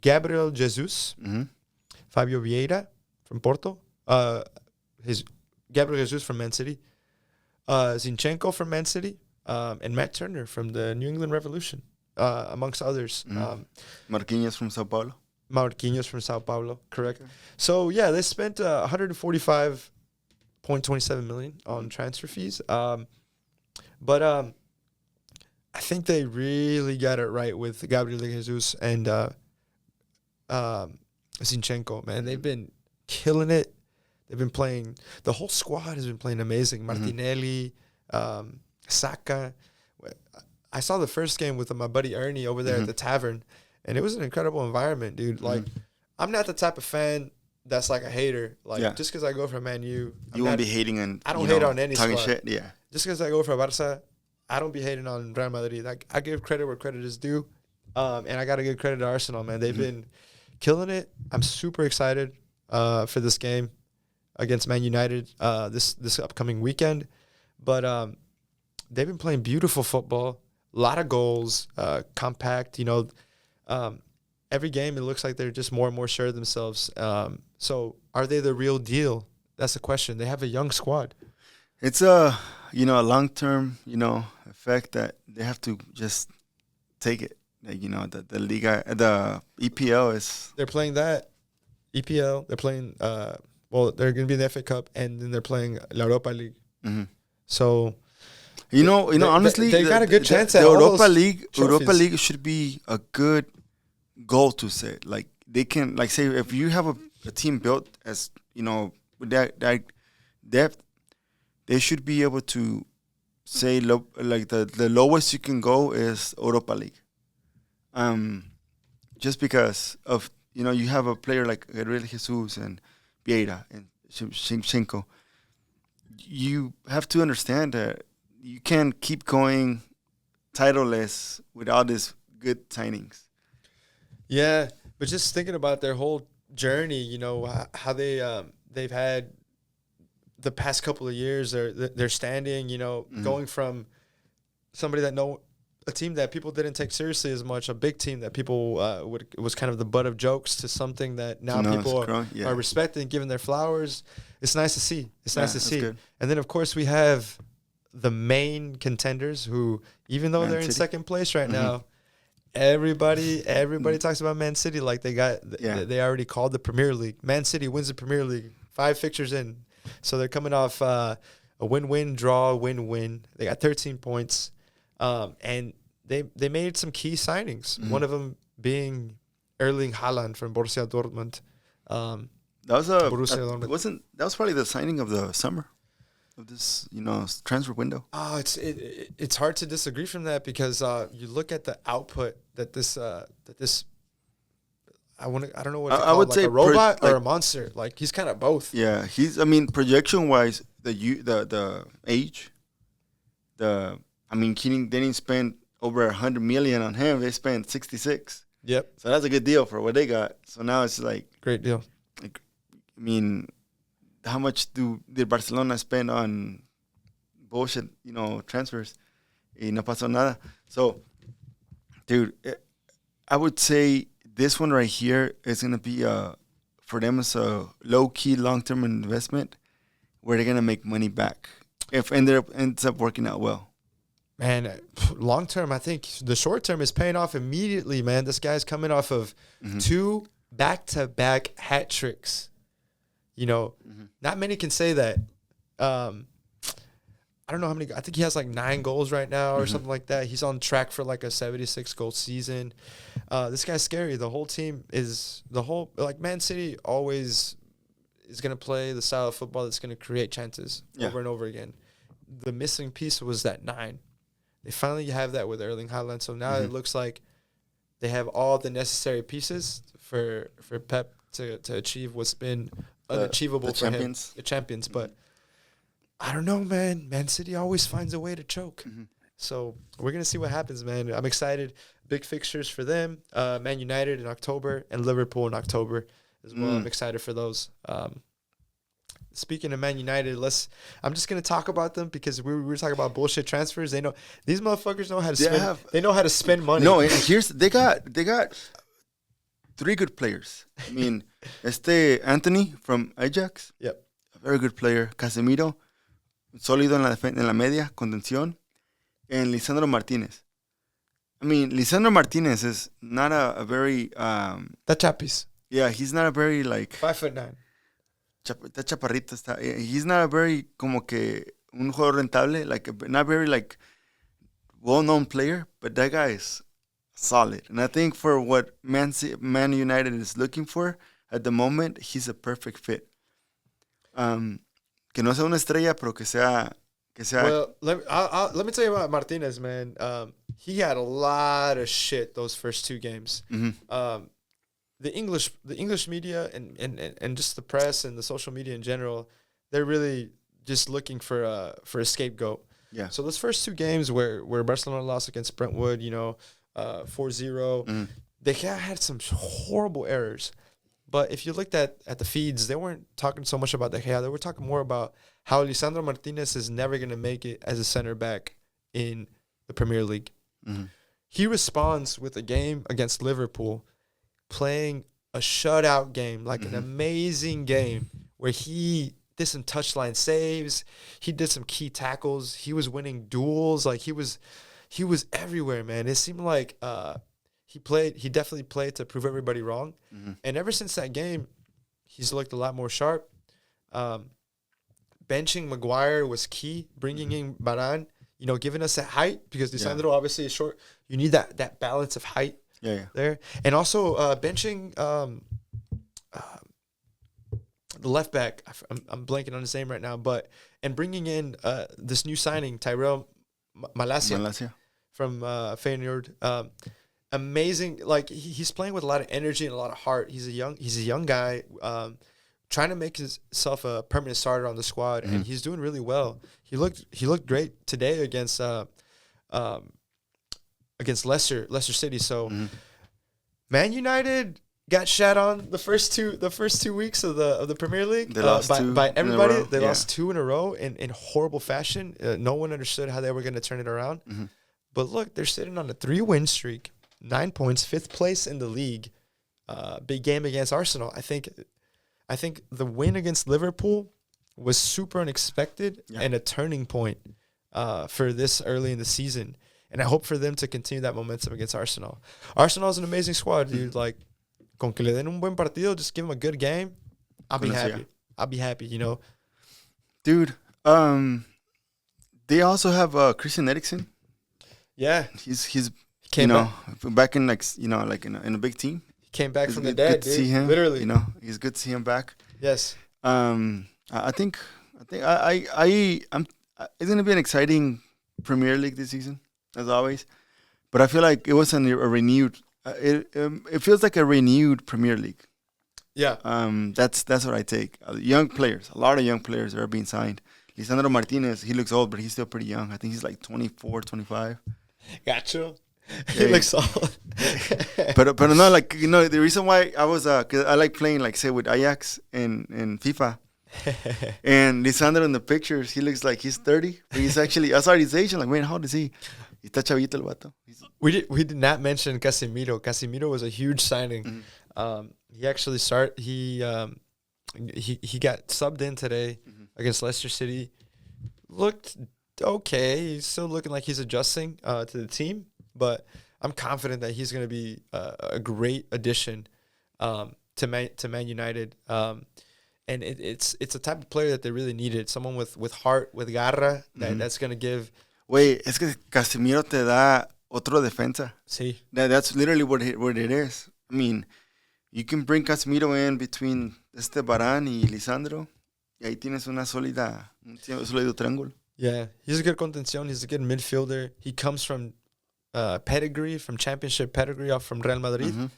Gabriel Jesus, Fabio Vieira from Porto, Gabriel Jesus from Man City, Zinchenko from Man City, and Matt Turner from the New England Revolution. Amongst others. Marquinhos from Sao Paulo, correct. Okay. So, yeah, they spent $145.27 million on transfer fees. But I think they really got it right with Gabriel Jesus and Zinchenko, man. They've been killing it. They've been playing – the whole squad has been playing amazing. Martinelli, Saka – I saw the first game with my buddy Ernie over there at the tavern, and it was an incredible environment, dude. Like, I'm not the type of fan that's like a hater. Like, just because I go for Man U, you won't be hating on. I don't hate on any talking squad. Shit, yeah. Just because I go for Barca, I don't be hating on Real Madrid. Like, I give credit where credit is due, and I got to give credit to Arsenal, man. They've been killing it. I'm super excited for this game against Man United this upcoming weekend, but they've been playing beautiful football. A lot of goals, compact, you know. Every game, it looks like they're just more and more sure of themselves. So are they the real deal? That's the question. They have a young squad. It's a long-term, effect that they have to just take it. Like, the Liga, the EPL is... They're playing that. EPL, they're playing... they're going to be in the FA Cup, and then they're playing La Europa League. So... honestly, they got a good chance at the Europa League. Europa League should be a good goal to set. Like, they can, like, say if you have a team built as with that depth, they should be able to say the lowest you can go is Europa League. Just because of you have a player like Gabriel Jesus and Vieira and Zinchenko, you have to understand that. You can't keep going titleless with all these good signings. Yeah, but just thinking about their whole journey, how they've had the past couple of years, they're standing, going from somebody a team that people didn't take seriously as much, a big team that people was kind of the butt of jokes, to something that now people are respecting, giving their flowers. It's nice to see. Good. And then, of course, we have the main contenders who, even though they're in second place right now, everybody talks about Man City like they already called the Premier League. Man City wins the Premier League 5 fixtures in. So they're coming off a win-win, draw, win-win. They got 13 points. And they made some key signings. One of them being Erling Haaland from Borussia Dortmund. That was probably the signing of the summer. Of this, transfer window. Oh, it's hard to disagree from that, because you look at the output that this I don't know what I would say, a robot or a monster. Like, he's kind of both. Yeah, projection wise, the age, they didn't spend over 100 million on him. They spent 66. Yep. So that's a good deal for what they got. So now it's like great deal. Like, how much did Barcelona spend on bullshit, transfers? Y no pasó nada. So, dude, I would say this one right here is going to be for them it's a low-key long-term investment where they're going to make money back if ends up working out well. Man, long-term, I think the short-term is paying off immediately, man. This guy's coming off of 2 back-to-back hat tricks. Not many can say that. I don't know how many. I think he has like 9 goals right now or something like that. He's on track for like a 76-goal season. This guy's scary. The whole team is Man City always is going to play the style of football that's going to create chances over and over again. The missing piece was that 9. They finally have that with Erling Haaland. So now it looks like they have all the necessary pieces for Pep to achieve what's been unachievable for him. The champions, but I don't know, man. Man City always finds a way to choke. So we're going to see what happens, man. I'm excited. Big fixtures for them. Man United in October and Liverpool in October as well. I'm excited for those. Speaking of Man United, I'm just going to talk about them because we were talking about bullshit transfers. They know these motherfuckers know how to spend. They know how to spend money. No, they got 3 good players. I mean, Anthony from Ajax. Yep. A very good player. Casemiro. Sólido en la media, contención, and Lisandro Martínez. I mean, Lisandro Martínez is not a very... that chapis. Yeah, he's not a very, 5'9". Está chaparrito. He's not a very, como que, un jugador rentable, not very, well-known player, but that guy is solid. And I think for what Man United is looking for at the moment, he's a perfect fit. Que no sea una estrella, pero que sea. Well, let me tell you about Martinez, man. He had a lot of shit those first 2 games. The English media and just the press and the social media in general, they're really just looking for a scapegoat. Yeah. So those first 2 games where Barcelona lost against Brentwood, 4-0, they had some horrible errors. But if you looked at the feeds, they weren't talking so much about De Gea. They were talking more about how Lisandro Martinez is never going to make it as a center back in the Premier League. He responds with a game against Liverpool, playing a shutout game, an amazing game where he did some touchline saves. He did some key tackles. He was winning duels. He was everywhere, man. It seemed like he definitely played to prove everybody wrong. And ever since that game, he's looked a lot more sharp. Benching Maguire was key, bringing in Varane, giving us that height because Lisandro obviously is short. You need that balance of height there. And also benching the left back. I'm blanking on his name right now, and bringing in this new signing, Tyrell Malacia. From Feyenoord. Amazing. He's playing with a lot of energy and a lot of heart. He's a young guy trying to make himself a permanent starter on the squad, and he's doing really well. He looked great today against Leicester City. So Man United got shat on the first two weeks of the Premier League. They lost by everybody. They lost 2 in a row in horrible fashion. No one understood how they were going to turn it around. But look, they're sitting on a 3-win streak, 9 points, 5th place in the league. Big game against Arsenal. I think the win against Liverpool was super unexpected and a turning point for this early in the season. And I hope for them to continue that momentum against Arsenal. Arsenal is an amazing squad, dude. Con que le den un buen partido, just give them a good game. I'll be happy. I'll be happy, Dude, they also have Christian Eriksen. Yeah. He's came back in in a big team. He came back from the dead, good to see him. Literally. He's good to see him back. Yes. I think it's gonna be an exciting Premier League this season, as always. But I feel like it was a renewed. It feels like a renewed Premier League. Yeah. That's what I take. Young players, a lot of young players are being signed. Lisandro Martinez, he looks old, but he's still pretty young. I think he's 24, 25. Gotcha. He looks old. but no, the reason why I was, cause I like playing, say, with Ajax in FIFA. And Lisandro in the pictures, he looks like he's 30. But he's actually, I saw his age, I'm like, man, how old is he? Está chavito el vato. We did not mention Casemiro. Casemiro was a huge signing. He actually he got subbed in today against Leicester City. Looked okay. He's still looking like he's adjusting to the team, but I'm confident that he's going to be a great addition to Man United. And it's a type of player that they really needed. Someone with heart, with garra, that's going to give. Güey, es que Casemiro te da otro defensa. Sí. That's literally what it is. I mean, you can bring Casemiro in between Varane y Lisandro, y ahí tienes un sólido triángulo. Yeah, he's a good contención. He's a good midfielder. He comes from pedigree, from championship pedigree, off from Real Madrid.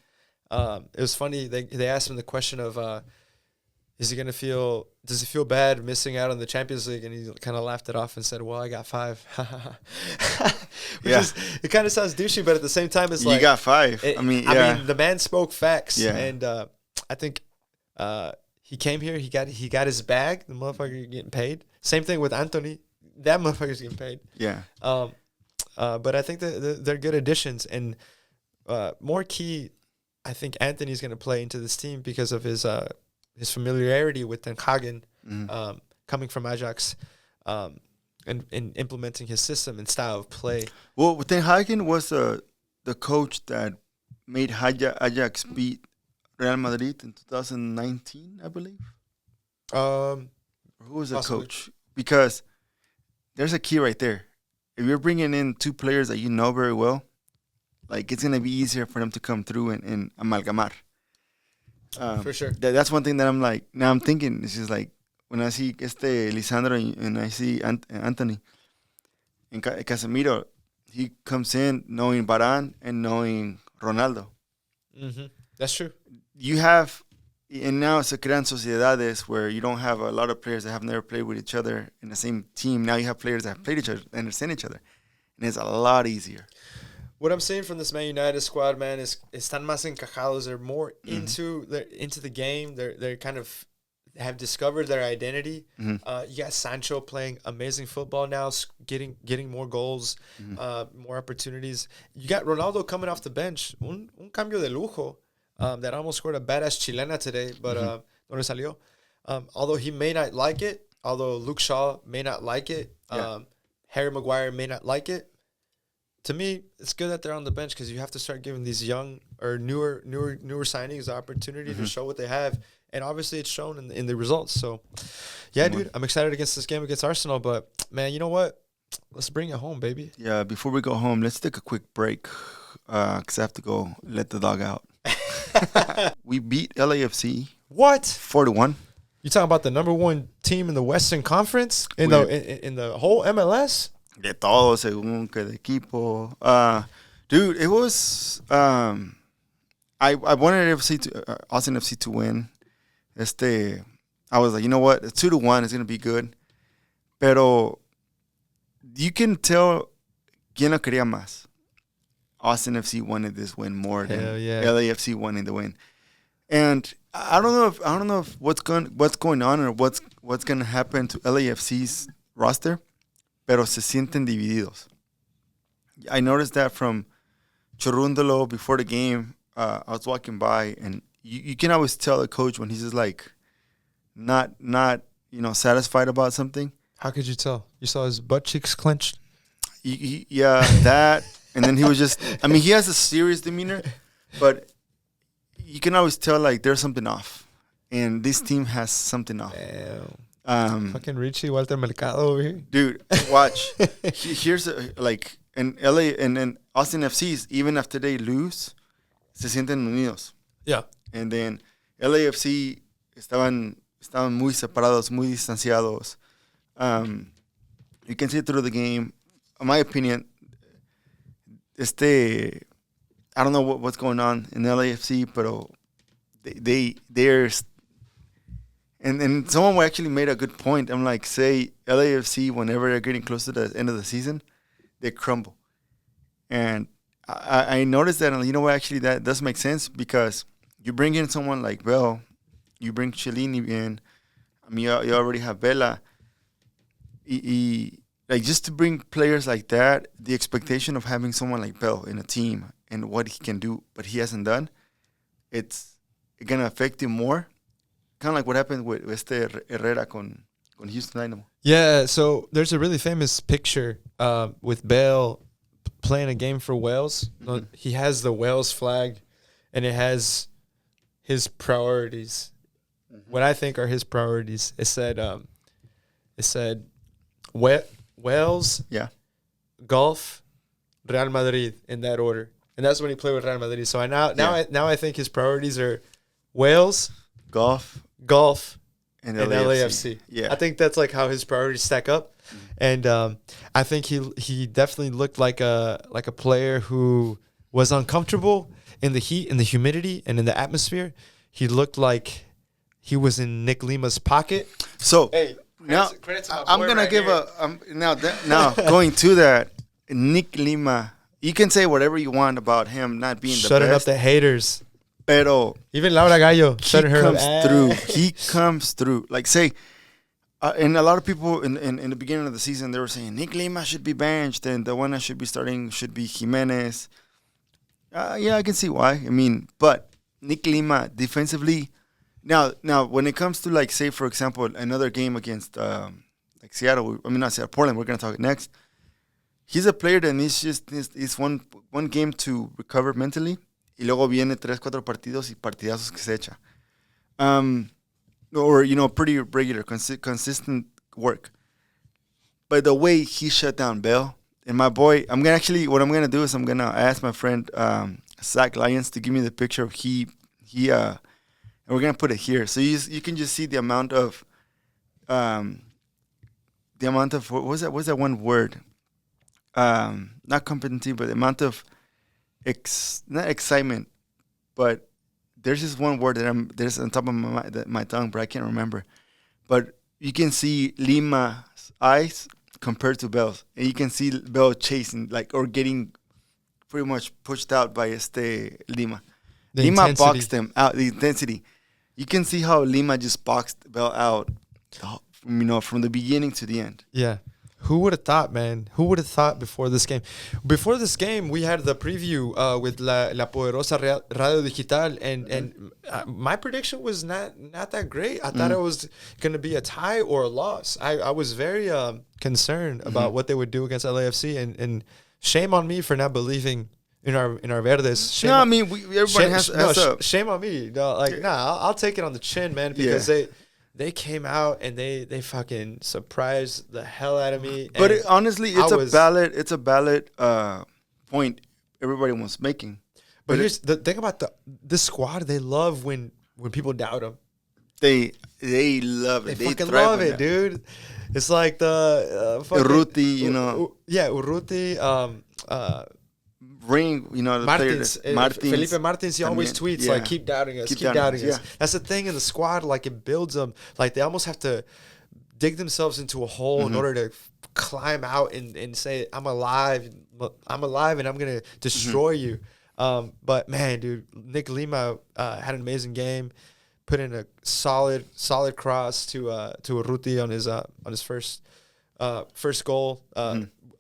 It was funny. They asked him the question of, does he feel bad missing out on the Champions League? And he kind of laughed it off and said, well, I got 5. It kind of sounds douchey, but at the same time, it's like... You got 5. I mean, the man spoke facts. Yeah. And I think he came here, he got his bag. The motherfucker getting paid. Same thing with Anthony. That motherfucker's getting paid. Yeah. But I think that they're good additions. And more key, I think Anthony's going to play into this team because of his familiarity with Ten Hag, coming from Ajax, and implementing his system and style of play. Well, Ten Hag was the coach that made Ajax beat Real Madrid in 2019, I believe. Who was the coach? Because there's a key right there. If you're bringing in 2 players that you know very well, like it's going to be easier for them to come through and amalgamar. For sure. That's one thing that I'm like, now I'm thinking, it's just like, when I see Lisandro and I see Anthony and Casemiro, he comes in knowing Varane and knowing Ronaldo. That's true. You have, and now se crean sociedades where you don't have a lot of players that have never played with each other in the same team. Now you have players that have played each other, understand each other, and it's a lot easier. What I'm seeing from this Man United squad, man, is están más encajados. They're more into the game. They're kind of have discovered their identity. You got Sancho playing amazing football now, getting more goals, more opportunities. You got Ronaldo coming off the bench, un cambio de lujo, that almost scored a badass chilena today, but no le salió. Although he may not like it, although Luke Shaw may not like it, Harry Maguire may not like it. To me, it's good that they're on the bench because you have to start giving these young or newer signings the opportunity to show what they have. And obviously, it's shown in the results. So, yeah, dude, I'm excited against this game against Arsenal. But, man, you know what? Let's bring it home, baby. Yeah, before we go home, let's take a quick break because I have to go let the dog out. We beat LAFC. What? 4-1. You talking about the number 1 team in the Western Conference? In the whole MLS? De todo, según que de equipo. Dude, it was... I wanted Austin FC to win. I was like, you know what? 2-1 is going to be good. Pero you can tell quién lo quería más. Austin FC wanted this win more than LAFC wanted the win. And I don't know if what's going on or what's going to happen to LAFC's roster. Pero se sienten divididos. I noticed that from Chorúndolo before the game. I was walking by, and you can always tell a coach when he's just like not satisfied about something. How could you tell? You saw his butt cheeks clenched? Yeah, that. And then he was just, I mean, he has a serious demeanor, but you can always tell like there's something off. And this team has something off. Damn. Fucking Richie Walter Mercado over here. Dude, watch. Here's in LA and then Austin FCs, even after they lose, se sienten unidos. Yeah. And then LAFC estaban muy separados, muy distanciados. You can see through the game. In my opinion, I don't know what's going on in LAFC, but they're. And someone actually made a good point. I'm like, say LAFC, whenever they're getting close to the end of the season, they crumble. And I noticed that, and you know what, actually that does make sense because you bring in someone like Bale, you bring Cellini in, I mean, you already have Vela. like just to bring players like that, the expectation of having someone like Bale in a team and what he can do, but he hasn't done, it's gonna affect him more. Kind of like what happened with Herrera con Houston Dynamo. Yeah, so there's a really famous picture with Bale playing a game for Wales. Mm-hmm. He has the Wales flag, and it has his priorities. Mm-hmm. What I think are his priorities. It said Wales, golf, Real Madrid in that order, and that's when he played with Real Madrid. So I think his priorities are Wales, golf, and LAFC. Yeah, I think that's like how his priorities stack up, and I think he definitely looked like a player who was uncomfortable in the heat, in the humidity, and in the atmosphere. He looked like he was in Nick Lima's pocket. So hey, now I'm gonna give now going to that Nick Lima. You can say whatever you want about him not being the best. Shutting up the haters. Pero even Laura Gallo shutting her up. Through. He comes through. Like say, and a lot of people in the beginning of the season, they were saying Nick Lima should be benched and the one that should be starting should be Jimenez. Yeah, I can see why. I mean, but Nick Lima defensively. Now when it comes to like say for example another game against like Seattle, not Seattle, Portland. We're gonna talk next. He's a player that needs one game to recover mentally. Y luego viene 3-4 partidos y partidazos que se echa. Or, pretty regular, consistent work. But the way he shut down Bale, and my boy, what I'm going to do is I'm going to ask my friend Zach Lyons to give me the picture of and we're going to put it here. So you can just see the amount of, what was that one word? Not competency, but the amount of, not excitement, but there's just one word that there's on top of my tongue, but I can't remember. But you can see Lima's eyes compared to Bale's, and you can see Bale chasing or getting pretty much pushed out by Lima. Lima boxed him out. The intensity, you can see how Lima just boxed Bale out, from the beginning to the end. Yeah. Who would have thought, man? Who would have thought before this game? Before this game, we had the preview with La Poderosa Radio Digital, and my prediction was not that great. I thought it was going to be a tie or a loss. I was very concerned about what they would do against LAFC, and shame on me for not believing in our Verdes. Everybody has shame on me. I'll take it on the chin, man, because they came out and they fucking surprised the hell out of me. But honestly, it's a valid point everybody was making. But here's the thing about this squad: they love when people doubt them. They love it. They fucking love it, dude. It's like the Urruti, Urruti. Ring, the Martins, Martins. Felipe Martins, he always tweets keep doubting us, keep doubting us. That's the thing in the squad, it builds them. They almost have to dig themselves into a hole in order to climb out and say, I'm alive and I'm going to destroy you. But man, dude, Nick Lima had an amazing game, put in a solid cross to Urruti on his first goal.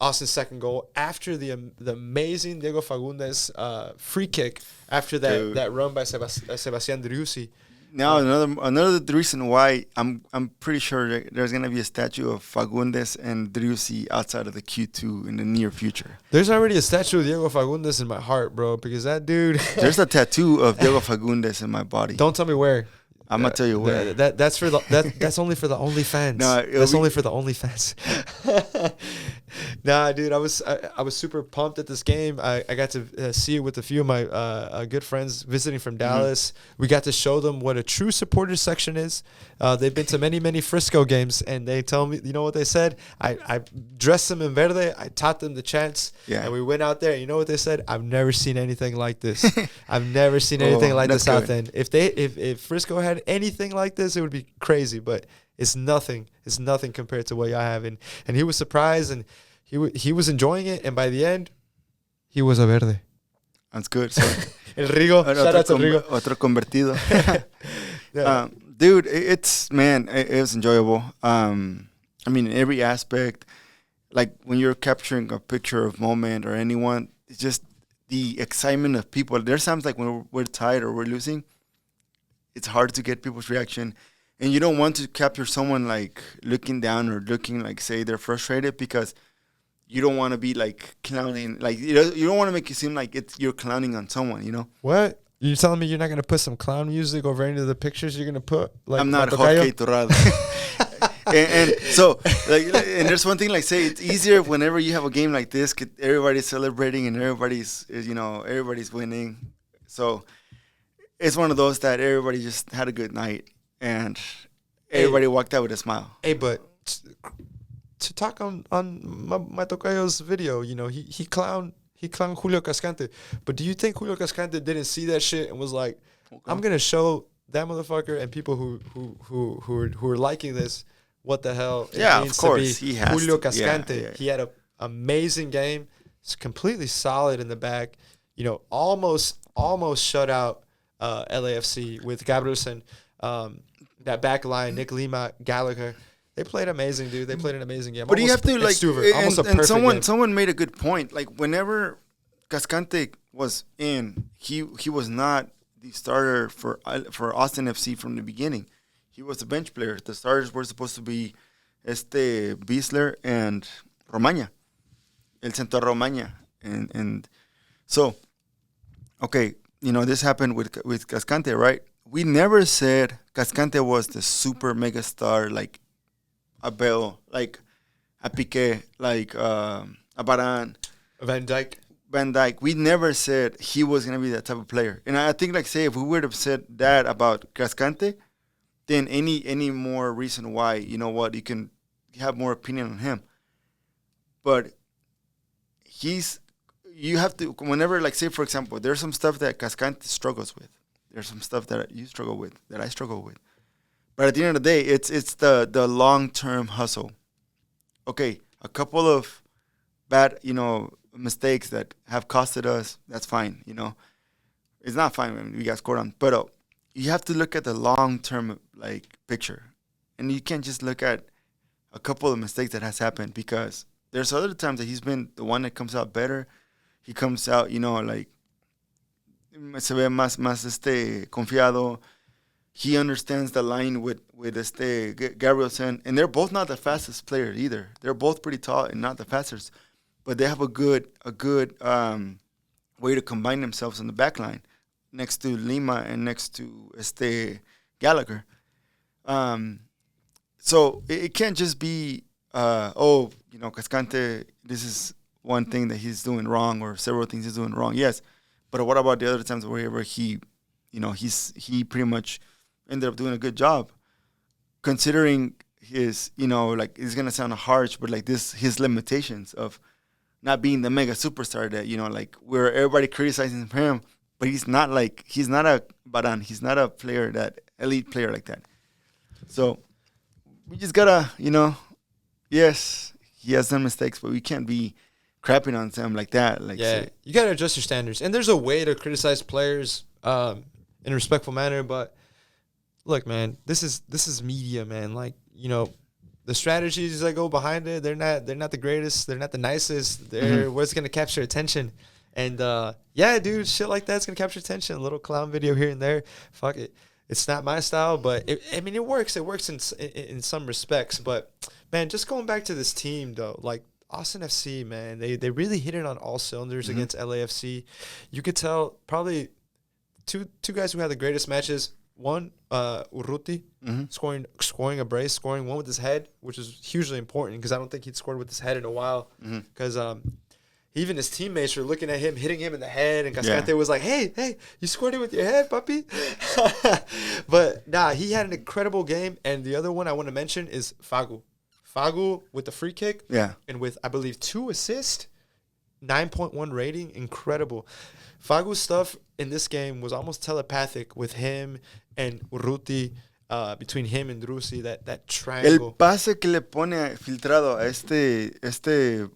Austin's second goal after the amazing Diego Fagundes free kick after that run by Sebastián Driussi. Now another reason why I'm pretty sure there's gonna be a statue of Fagundes and Driussi outside of the Q2 in the near future. There's already a statue of Diego Fagundes in my heart, bro, because that dude. There's a tattoo of Diego Fagundes in my body. Don't tell me where. I'm gonna tell you where. That's only for the OnlyFans. That's only for the OnlyFans. Nah, dude, I was super pumped at this game. I got to see it with a few of my good friends visiting from Dallas. We got to show them what a true supporter section is. They've been to many Frisco games, and they tell me, you know what they said? I dressed them in verde. I taught them the chants, and we went out there. You know what they said? I've never seen anything like this. I've never seen anything like the South End. If Frisco had anything like this, it would be crazy, but it's nothing. It's nothing compared to what y'all have. And he was surprised, and he was enjoying it, and by the end, he was a verde. That's good. So. El Rigo. Shout out to Rigo. Otro convertido. Dude, it was enjoyable. In every aspect. like when you're capturing a picture of moment or anyone, it's just the excitement of people. There's times like when we're tired or we're losing, it's hard to get people's reaction. And you don't want to capture someone like looking down or looking like, say, they're frustrated, because you don't want to be like clowning. Like, you don't want to make it seem like you're clowning on someone, you know? What? You're telling me you're not going to put some clown music over any of the pictures you're going to put? Like, I'm not Cascante Iturralde. and so, like, and there's one thing, like, say, it's easier whenever you have a game like this, everybody's celebrating and everybody's winning. So it's one of those that everybody just had a good night and everybody walked out with a smile. Hey, but to talk on my tocayo's video, you know, he clowned Julio Cascante. But do you think Julio Cascante didn't see that shit and was like, okay, I'm gonna show that motherfucker and people who are liking this what the hell it means of course, to be Julio Cascante. Yeah. He had an amazing game. It's completely solid in the back. You know, almost shut out LAFC with Gabrielson. That back line, Nick Lima, Gallagher. They played amazing, dude. They played an amazing game. But you have to, like, and game. Someone made a good point. Like, whenever Cascante was in, he was not the starter for Austin FC from the beginning. He was a bench player. The starters were supposed to be Biesler and Romaña. El Centro Romaña. And so, okay, you know, this happened with Cascante, right? We never said Cascante was the super mega star, like a Bale, like a Piqué, like a Varane, Van Dijk. We never said he was going to be that type of player. And I think, like, say, if we would have said that about Cascante, then any more reason why, you know what, you can have more opinion on him. But you have to, whenever, like, say, for example, there's some stuff that Cascante struggles with. There's some stuff that you struggle with, that I struggle with. But at the end of the day, it's the long-term hustle. Okay, a couple of bad, you know, mistakes that have costed us, that's fine, you know. It's not fine when we got scored on. But you have to look at the long-term, like, picture. And you can't just look at a couple of mistakes that has happened, because there's other times that he's been the one that comes out better. He comes out, you know, like, se ve más confiado. He understands the line with Gabrielson, and they're both not the fastest players either. They're both pretty tall and not the fastest, but they have a good way to combine themselves in the back line next to Lima and next to Gallagher. So it can't just be you know, Cascante, this is one thing that he's doing wrong, or several things he's doing wrong. Yes, but what about the other times where he, you know, he pretty much ended up doing a good job, considering his, you know, like, it's gonna sound harsh, but like his limitations of not being the mega superstar that, you know, like, where everybody criticizing him, but he's not a Varane, he's not a player, that elite player like that. So we just gotta, you know, yes, he has some mistakes, but we can't be crapping on them like that. Like, yeah, you gotta adjust your standards, and there's a way to criticize players in a respectful manner. But look, man, this is media, man. Like, you know, the strategies that go behind it, they're not the greatest, they're not the nicest. They're what's gonna capture attention. And yeah, dude, shit like that's gonna capture attention. A little clown video here and there. Fuck it. It's not my style, but it works. It works in some respects. But man, just going back to this team though, like, Austin FC, man, they really hit it on all cylinders against LAFC. You could tell probably two guys who had the greatest matches. One, Urruti, scoring a brace, scoring one with his head, which is hugely important, because I don't think he'd scored with his head in a while. Because even his teammates were looking at him, hitting him in the head, and Cascante was like, hey, you scored it with your head, puppy. But nah, he had an incredible game. And the other one I want to mention is Fagu with the free kick, and with, I believe, 2 assists, 9.1 rating, incredible. Fagu's stuff in this game was almost telepathic with him and Urruti, between him and Driussi, that triangle. El pase que le pone filtrado a este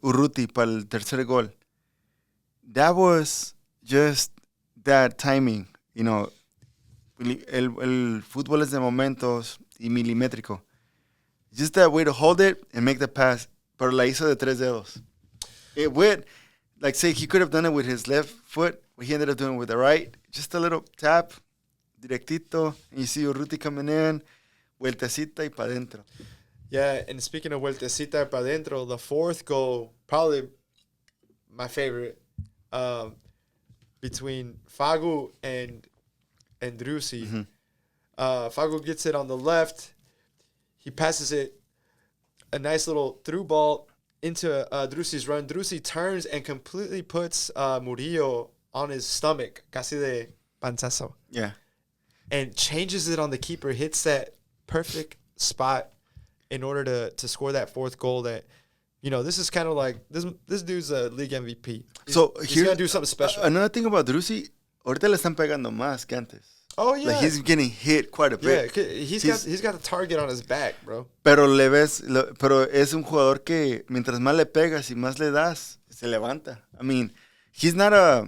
Urruti para el tercer gol, that was just that timing, you know. El fútbol es de momentos y milimétrico. Just that way to hold it and make the pass. pero la hizo de 3 dedos. It went, like, say, he could have done it with his left foot, but he ended up doing it with the right. Just a little tap, directito, and you see Urruti coming in, vueltecita y pa' dentro. Yeah, and speaking of vueltecita y pa' dentro, the fourth goal, probably my favorite, between Fagu and Driussi. Mm-hmm. Fagu gets it on the left. He passes it, a nice little through ball into Driussi's run. Driussi turns and completely puts Murillo on his stomach, casi de panzazo. Yeah. And changes it on the keeper, hits that perfect spot in order to score that fourth goal that, you know, this is kind of like, this dude's a league MVP. He's going to do something special. Another thing about Driussi, ahorita le están pegando más que antes. Oh, yeah. Like he's getting hit quite a bit. Yeah, he's got a target on his back, bro. Pero pero es un jugador que mientras más le pegas y más le das, se levanta. I mean, he's not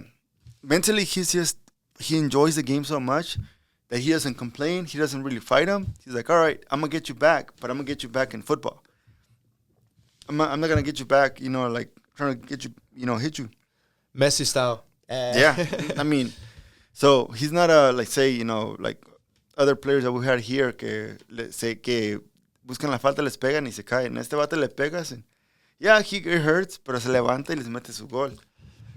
mentally, he enjoys the game so much that he doesn't complain. He doesn't really fight him. He's like, all right, I'm going to get you back, but I'm going to get you back in football. I'm not going to get you back, you know, like trying to get you, you know, hit you. Messi style. Yeah. I mean, so he's not like, say, you know, like other players that we had here que buscan la falta, les pegan y se caen. Este vato le pegas and yeah, it hurts, pero se levanta y les mete su gol.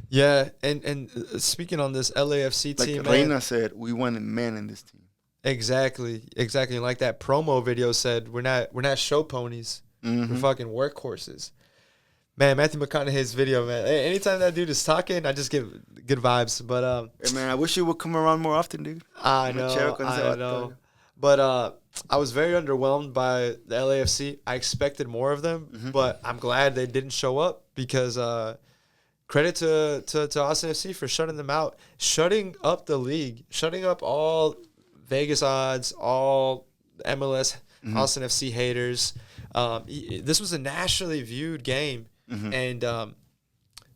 Yeah, and speaking on this LAFC team, like Reina said, we wanted men in this team. Exactly. Like that promo video said, we're not show ponies. Mm-hmm. We're fucking workhorses. Man, Matthew McConaughey's video, man. Anytime that dude is talking, I just get good vibes. But hey, man, I wish you would come around more often, dude. I know. But I was very underwhelmed by the LAFC. I expected more of them, mm-hmm. but I'm glad they didn't show up because credit to Austin FC for shutting them out, shutting up the league, shutting up all Vegas odds, all MLS, mm-hmm. Austin FC haters. This was a nationally viewed game. Mm-hmm. And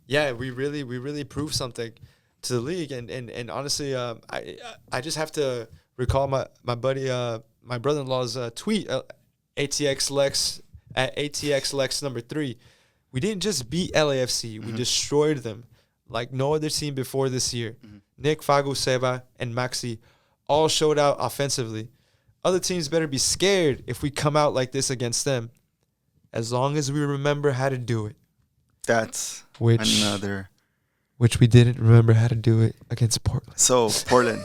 yeah, we really proved something to the league. And honestly, I just have to recall my buddy, my brother-in-law's tweet, ATX Lex at ATX Lex number 3. We didn't just beat LAFC; we mm-hmm. destroyed them like no other team before this year. Mm-hmm. Nick, Fagu, Seba, and Maxi all showed out offensively. Other teams better be scared if we come out like this against them, as long as we remember how to do it. That's another. Which we didn't remember how to do it against Portland. So, Portland.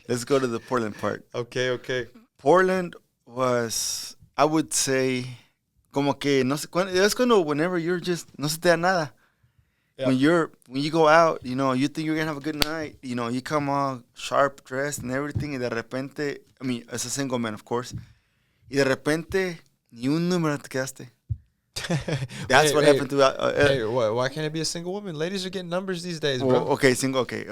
Let's go to the Portland part. Okay. Portland was, I would say, como que, no sé, es cuando whenever you're just, no se te da nada. Yep. When you go out, you know, you think you're going to have a good night, you know, you come all sharp dressed and everything, y de repente, I mean, as a single man, of course, y de repente, ni un número te quedaste. That's what happened to why can't it be a single woman? Ladies are getting numbers these days, bro. Okay, single. Okay.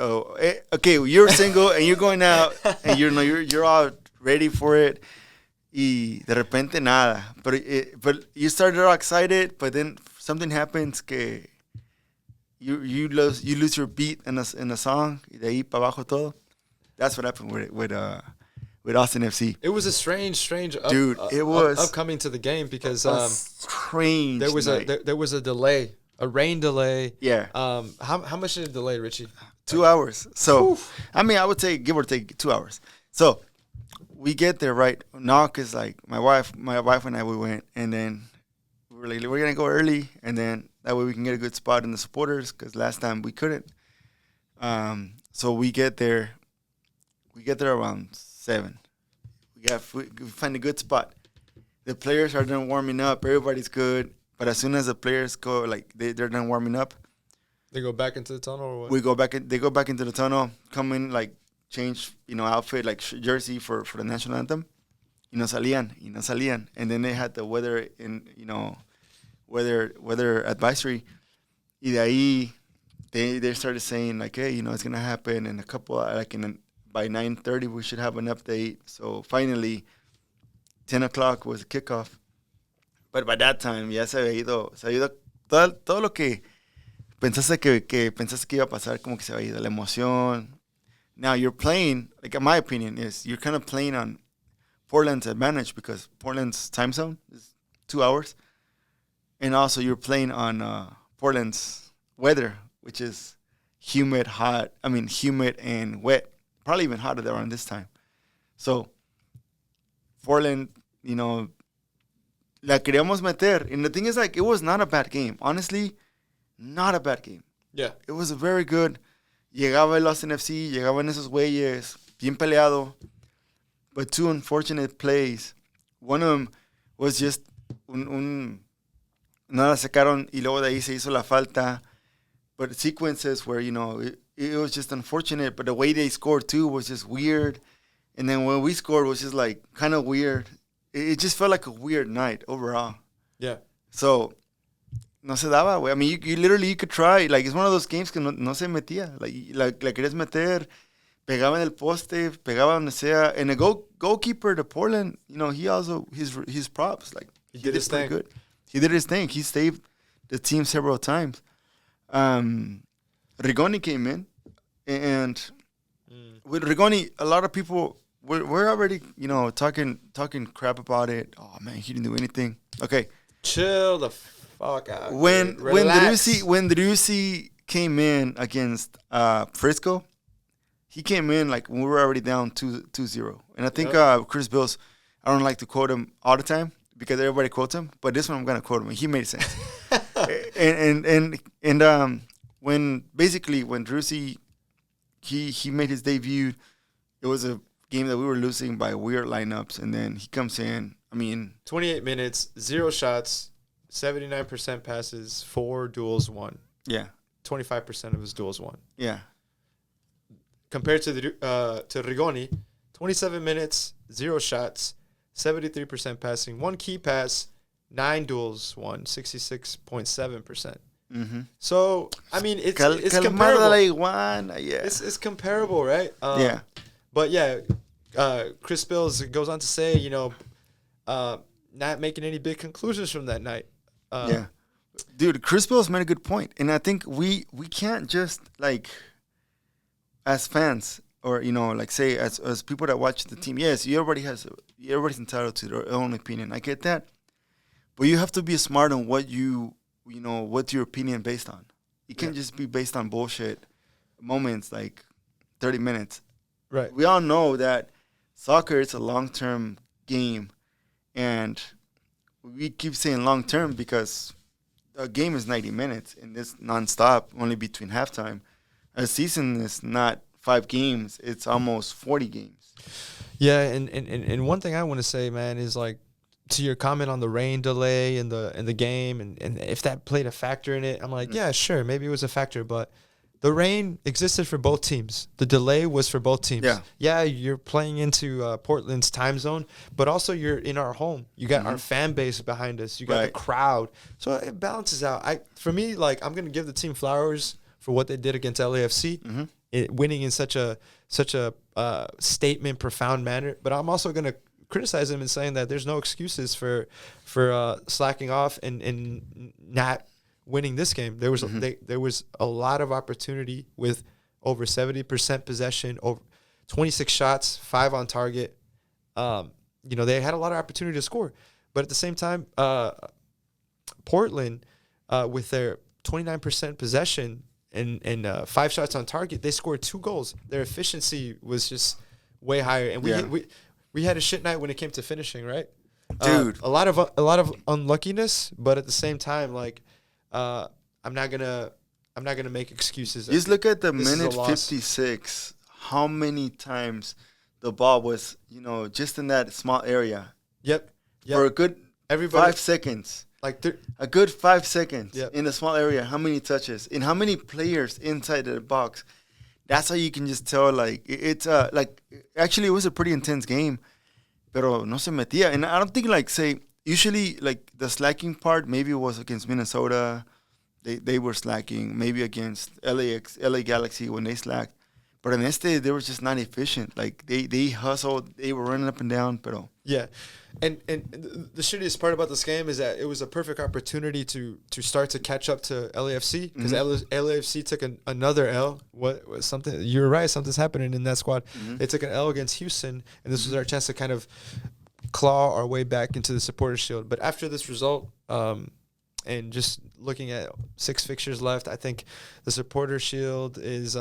Okay. You're single and you're going out and you're all ready for it. Y de repente nada. But you started all excited, but then something happens que you lose your beat in a song. Y de ahí para abajo todo. That's what happened with Austin FC. It was a strange dude. It was upcoming to the game because strange. There was a delay, a rain delay. Yeah. How much did it delay, Richie? 2 hours. So, oof. I mean, I would say give or take 2 hours. So, we get there right. Knock is like my wife and I, we went, and then we were like, we're gonna go early, and then that way we can get a good spot in the supporters because last time we couldn't. So we get there. We get there around 7. We find a good spot. The players are done warming up. Everybody's good. But as soon as the players go, like they're done warming up, they go back into the tunnel or what? They go back into the tunnel, come in, like change, you know, outfit, like jersey for the national anthem. Y no salían. And then they had the weather weather advisory. Y de ahí they started saying like, hey, you know, it's gonna happen in a couple, like by 9:30 we should have an update. So finally, 10 o'clock was the kickoff. But by that time ya se había ido todo lo que pensaste que iba a pasar, como que se había ido, la emoción. Now you're playing, like in my opinion, is you're kind of playing on Portland's advantage because Portland's time zone is 2 hours, and also you're playing on Portland's weather, which is humid and wet, probably even hotter there around this time. So Portland, la queríamos meter, and the thing is, like, it was not a bad game. Honestly, not a bad game. Yeah, it was a very good. Llegaba el Austin FC, llegaban esos güeyes, bien peleado, but 2 unfortunate plays. One of them was just no la sacaron y luego de ahí se hizo la falta. But sequences where, it was just unfortunate, but the way they scored too was just weird. And then when we scored, it was just like kind of weird. It just felt like a weird night overall. Yeah. So, no se daba, güey. I mean, you could try. Like, it's one of those games que no se metía. Like, la querías meter, pegaba en el poste, pegaba donde sea. And the goalkeeper to Portland, he also, his props, like, he did his thing. Good. He did his thing. He saved the team several times. Rigoni came in, and with Rigoni, a lot of people we're already talking crap about it. Oh man, he didn't do anything. Okay, chill the fuck out. When Driussi came in against Frisco, he came in like when we were already down 2-0, and I think Chris Bills. I don't like to quote him all the time because everybody quotes him, but this one I'm gonna quote him. He made sense. and when Driussi he made his debut, it was a game that we were losing by weird lineups, and then he comes in. I mean, 28 minutes, 0 shots, 79% passes, 4 duels won. Yeah, 25% of his duels won. Yeah, compared to to Rigoni, 27 minutes, 0 shots, 73% passing, 1 key pass. 9 duels won, 66.7%. Mm-hmm. So, I mean, it's comparable. Yeah. It's comparable, right? Yeah. But, yeah, Chris Bills goes on to say, not making any big conclusions from that night. Yeah. Dude, Chris Bills made a good point. And I think we can't just, like, as fans or, like, say, as people that watch the team, yes, everybody's entitled to their own opinion. I get that. But you have to be smart on what's your opinion based on. You can't just be based on bullshit moments like 30 minutes. Right. We all know that soccer is a long-term game. And we keep saying long-term because a game is 90 minutes and it's nonstop, only between halftime. A season is not 5 games. It's almost 40 games. Yeah, and one thing I want to say, man, is like, to your comment on the rain delay in the game and if that played a factor in it, I'm like, yeah, sure, maybe it was a factor, but the rain existed for both teams. The delay was for both teams. Yeah, you're playing into Portland's time zone, but also you're in our home. You got our fan base behind us. You got the crowd. So it balances out. For me, like, I'm going to give the team flowers for what they did against LAFC, winning in such a statement, profound manner, but I'm also going to criticize him and saying that there's no excuses for slacking off and not winning this game. There was a lot of opportunity with over 70% possession, over 26 shots, 5 on target. They had a lot of opportunity to score, but at the same time, Portland with their 29% possession and 5 shots on target, they scored 2 goals. Their efficiency was just way higher, and we had a shit night when it came to finishing, right? Dude, a lot of unluckiness, but at the same time, like, I'm not gonna make excuses. Just look at the minute 56. How many times the ball was, just in that small area? Yep. For a good 5 seconds. Like a good 5 seconds in a small area. How many touches and how many players inside the box? That's how you can just tell, like, it's actually it was a pretty intense game, pero no se metía. And I don't think, like, say, usually, like, the slacking part maybe was against Minnesota. They were slacking. Maybe against LA Galaxy when they slacked. But in they were just not efficient. Like, they hustled. They were running up and down, pero. Yeah. And the shittiest part about this game is that it was a perfect opportunity to start to catch up to LAFC because LAFC took another L. What was something? You're right. Something's happening in that squad. They took an L against Houston, and this was our chance to kind of claw our way back into the Supporters Shield. But after this result, and just looking at 6 fixtures left, I think the Supporters Shield is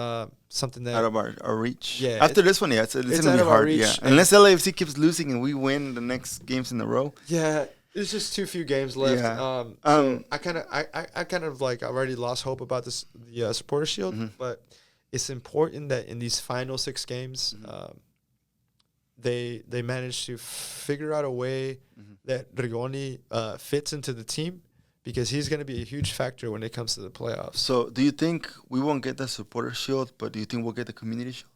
something that out of our reach. Yeah, after this one, it's gonna be hard. Yeah, unless LAFC keeps losing and we win the next games in a row. Yeah, there's just too few games left. Yeah. So I kind of like already lost hope about the Supporters Shield, but it's important that in these final 6 games, they managed to figure out a way that Rigoni fits into the team, because he's going to be a huge factor when it comes to the playoffs. So do you think we won't get the Supporter Shield, but do you think we'll get the Community Shield?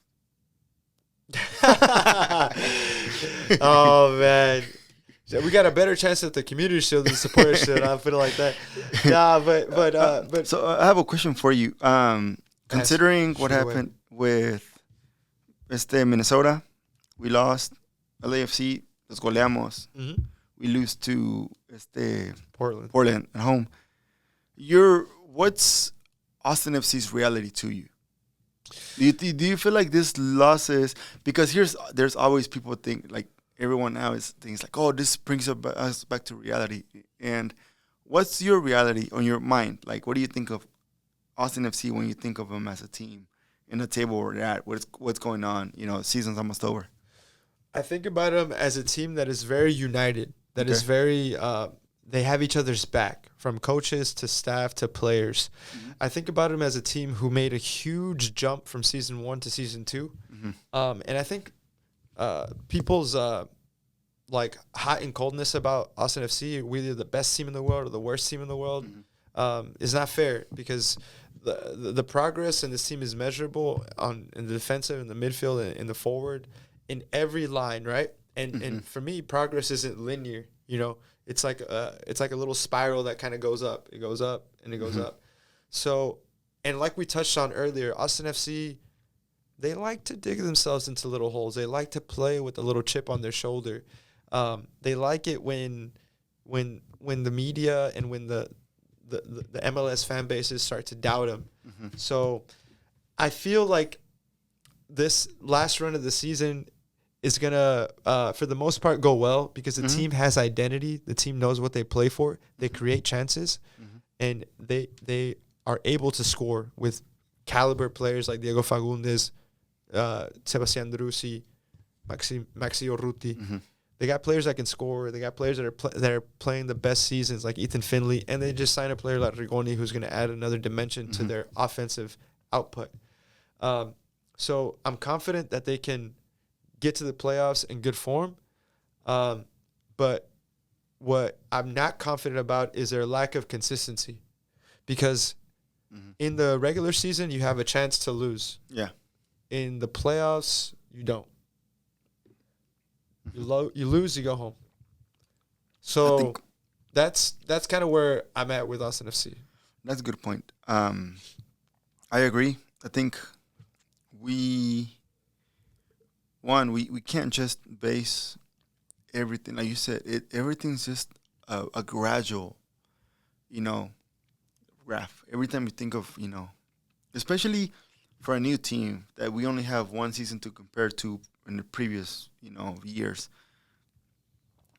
Oh, man. So we got a better chance at the Community Shield than the Supporter Shield. I'll put it like that. Nah, but So I have a question for you. Considering what happened with Minnesota, we lost. LAFC, los goleamos. We lose to Portland at home. What's Austin FC's reality to you? Do you feel like this losses, because there's always people think, like everyone now is thinks like, oh, this brings us back to reality. And what's your reality on your mind? Like, what do you think of Austin FC when you think of them as a team in the table where they're at? What's going on? Season's almost over. I think about them as a team that is very united. That is very, they have each other's back, from coaches to staff to players. I think about them as a team who made a huge jump from season 1 to season 2. And I think people's like hot and coldness about Austin FC, we're either the best team in the world or the worst team in the world, is not fair, because the progress in this team is measurable in the defensive, in the midfield, and in the forward, in every line, right? And for me, progress isn't linear. It's like a little spiral that kind of goes up. It goes up and it goes up. So, and like we touched on earlier, Austin FC, they like to dig themselves into little holes. They like to play with a little chip on their shoulder. They like it when the media and when the MLS fan bases start to doubt them. So, I feel like this last run of the season is going to, for the most part, go well, because the team has identity. The team knows what they play for. They create chances, and they are able to score with caliber players like Diego Fagundes, Sebastian Driussi, Maxi Urruti. They got players that can score. They got players that are playing the best seasons, like Ethan Finley, and they just signed a player like Rigoni, who's going to add another dimension to their offensive output. So I'm confident that they can get to the playoffs in good form. But what I'm not confident about is their lack of consistency, because in the regular season, you have a chance to lose. Yeah. In the playoffs, you don't. You lose, you go home. So that's kind of where I'm at with Austin FC. That's a good point. I agree. I think we can't just base everything, like you said, everything's just a gradual, graph. Every time you think of, especially for a new team that we only have one season to compare to in the previous, years.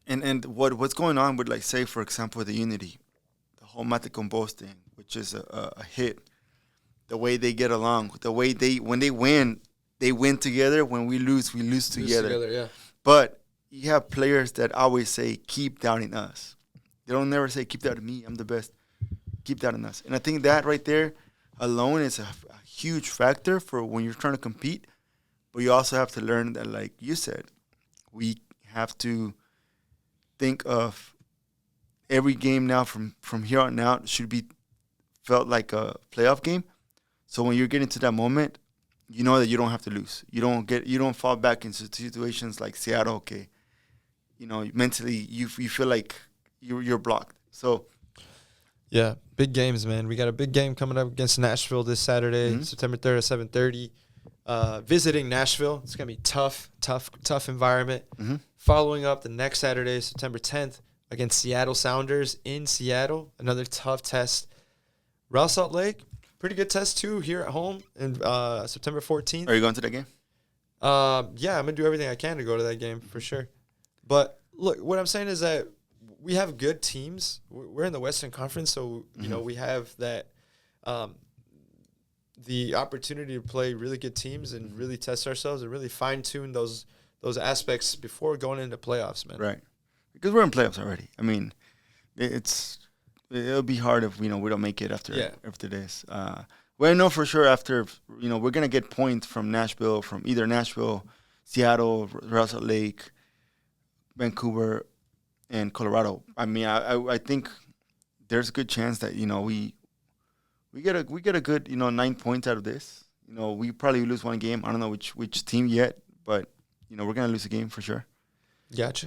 And what's going on with, like, say, for example, the unity, the whole Mate Combos thing, which is a hit, the way they get along, the way when they win together. When we lose together. Yeah. But you have players that always say, keep doubting us. They don't never say, keep doubting me, I'm the best. Keep doubting us. And I think that right there alone is a huge factor for when you're trying to compete. But you also have to learn that, like you said, we have to think of every game now from here on out should be felt like a playoff game. So when you're getting to that moment, you know that you don't have to lose. You don't fall back into situations like Seattle. Okay, mentally you feel like you're blocked. So yeah, big games, man. We got a big game coming up against Nashville this Saturday, September 3rd at 7:30. Visiting Nashville, it's gonna be tough environment. Following up the next Saturday, September 10th, against Seattle Sounders in Seattle, another tough test. Real Salt Lake, pretty good test too here at home, and September 14th. Are you going to that game? Yeah, I'm gonna do everything I can to go to that game for sure. But look, what I'm saying is that we have good teams. We're in the Western Conference, so you know we have that the opportunity to play really good teams and really test ourselves and really fine tune those aspects before going into playoffs, man. Right, because we're in playoffs already. I mean, it'll be hard if we don't make it after this. We know for sure after we're gonna get points from Nashville, from either Nashville, Seattle, Real Salt Lake, Vancouver, and Colorado. I mean, I think there's a good chance that we get a good 9 points out of this. We probably lose one game. I don't know which team yet, but we're gonna lose a game for sure. Gotcha.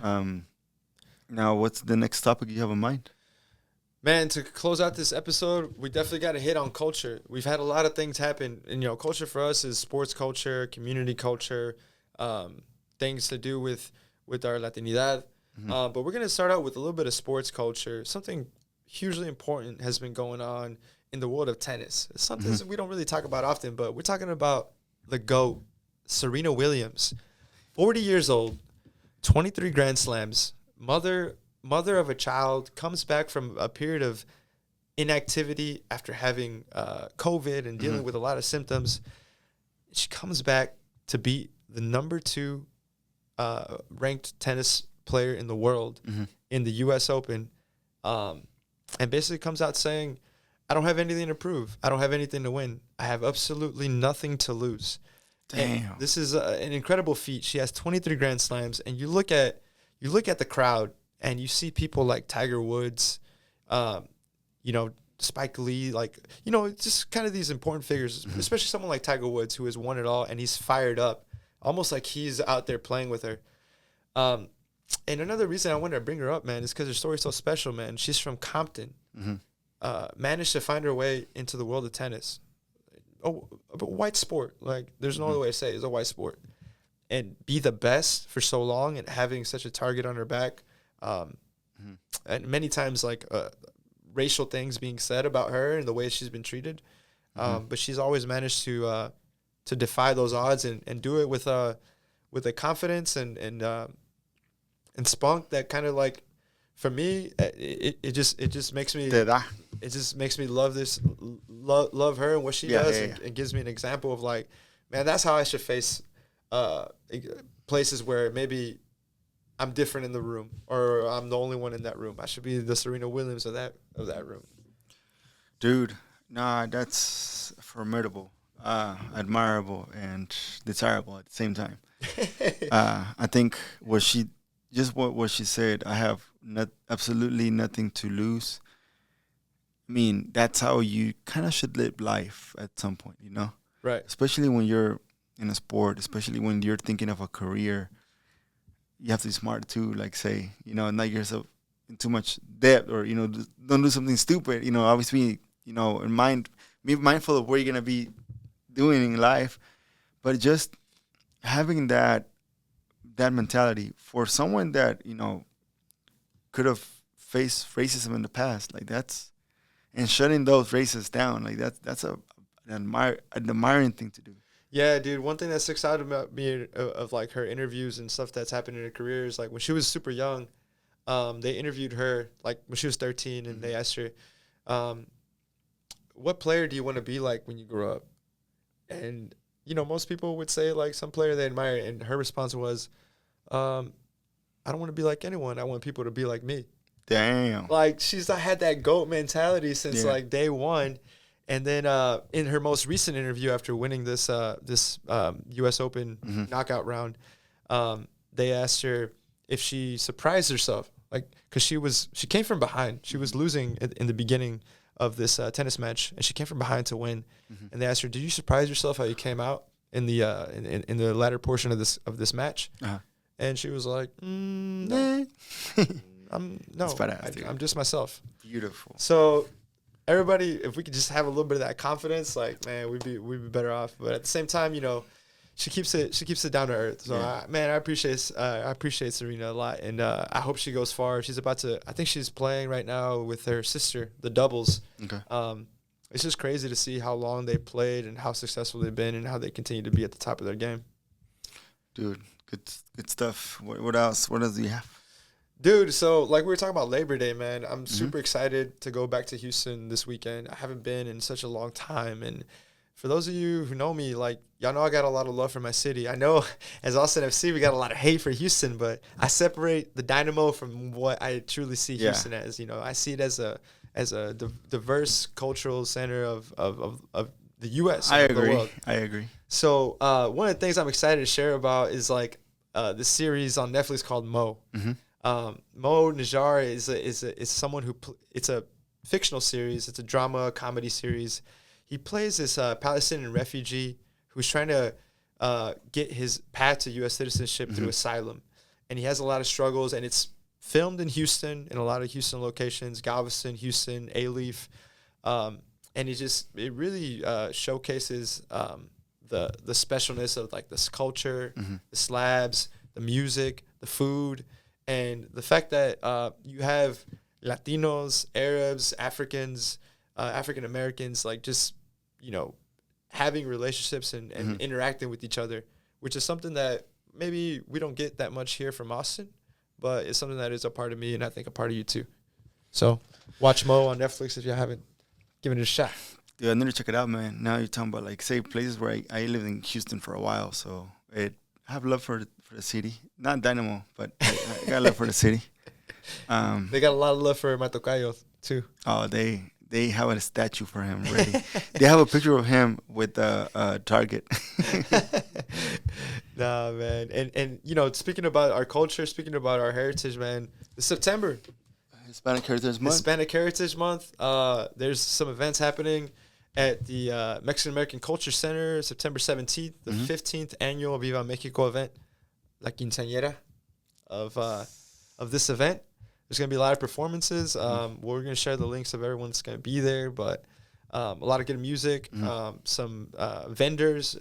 Now, what's the next topic you have in mind? Man, to close out this episode, we definitely got to hit on culture. We've had a lot of things happen, and culture for us is sports culture, community culture, things to do with our Latinidad. But we're gonna start out with a little bit of sports culture. Something hugely important has been going on in the world of tennis. It's something that we don't really talk about often, but we're talking about the GOAT, Serena Williams, 40 years old, 23 Grand Slams, mother of a child, comes back from a period of inactivity after having COVID and dealing with a lot of symptoms. She comes back to beat the number 2 ranked tennis player in the world in the U.S. Open, and basically comes out saying, I don't have anything to prove. I don't have anything to win. I have absolutely nothing to lose. Damn. And this is an incredible feat. She has 23 Grand Slams, and you look at the crowd, and you see people like Tiger Woods, Spike Lee, just kind of these important figures, especially someone like Tiger Woods, who has won it all, and he's fired up, almost like he's out there playing with her. And another reason I wanted to bring her up, man, is because her story's so special, man. She's from Compton, managed to find her way into the world of tennis. A white sport, like there's no other way to say it. It's a white sport, and be the best for so long, and having such a target on her back, and many times racial things being said about her and the way she's been treated, but she's always managed to defy those odds and do it with a confidence and spunk that kind of for me it just makes me love her and what she does. And gives me an example of man, that's how I should face places where maybe I'm different in the room, or I'm the only one in that room. I should be the Serena Williams of that room. Dude, nah, that's formidable, admirable, and desirable at the same time. I think what she said, I have absolutely nothing to lose. I mean, that's how you kind of should live life at some point, Right. Especially when you're in a sport, especially when you're thinking of a career. You have to be smart too, not get yourself in too much debt, or don't do something stupid. Obviously, be mindful of what you're gonna be doing in life, but just having that mentality for someone that could have faced racism in the past, and shutting those races down, that's an admiring thing to do. Yeah, dude. One thing that sticks out about me of her interviews and stuff that's happened in her career is when she was super young, they interviewed her when she was 13, and they asked her, "What player do you want to be like when you grow up?" And most people would say some player they admire, and her response was, "I don't want to be like anyone. I want people to be like me." Damn. She's had that GOAT mentality since day one. And then in her most recent interview after winning this U.S. Open knockout round, they asked her if she surprised herself, because she came from behind. She was losing in the beginning of this tennis match, and she came from behind to win. And they asked her, "Did you surprise yourself how you came out in the in the latter portion of this match?" And she was like, "No, I'm just myself." Beautiful. So everybody, if we could just have a little bit of that confidence, man, we'd be better off. But at the same time, she keeps it down to earth. So I appreciate Serena a lot, and I hope she goes far. I think she's playing right now with her sister, the doubles. Okay. It's just crazy to see how long they played and how successful they've been and how they continue to be at the top of their game. Dude, good stuff. What else? What else do you have? Dude, so like we were talking about Labor Day, man. I'm super excited to go back to Houston this weekend. I haven't been in such a long time. And for those of you who know me, like, y'all know I got a lot of love for my city. I know as Austin FC, we got a lot of hate for Houston, but I separate the Dynamo from what I truly see Houston as. You know, I see it as a diverse cultural center of the U.S. I and agree. The world. I agree. So one of the things I'm excited to share about is like this series on Netflix called Mo. Mo Najjar is someone who it's a fictional series. It's a drama comedy series. He plays this Palestinian refugee who's trying to get his path to U.S. citizenship through asylum, and he has a lot of struggles. And it's filmed in Houston, in a lot of Houston locations, Galveston, Houston, A-Leaf, and it really showcases the specialness of like this culture, the slabs, the music, the food. And the fact that you have Latinos, Arabs, Africans, African Americans, like just, you know, having relationships and interacting with each other, which is something that maybe we don't get that much here from Austin, but it's something that is a part of me and I think a part of you too. So watch Mo on Netflix if you haven't given it a shot. Dude, I need to check it out, man. Now you're talking about, like, say, places where I lived in Houston for a while, so I have love for the city. Not Dynamo, but I got love for the city. They got a lot of love for my tocayo, too. Oh, they have a statue for him ready. They have a picture of him with a target. Nah, man. And you know, speaking about our culture, speaking about our heritage, man, it's September. Hispanic Heritage Month. Hispanic Heritage Month. There's some events happening at the Mexican American Culture Center, September 17th, the 15th annual Viva Mexico event, La Quinceañera of this event. There's going to be a lot of performances. We're going to share the links of everyone that's going to be there, but a lot of good music, some vendors,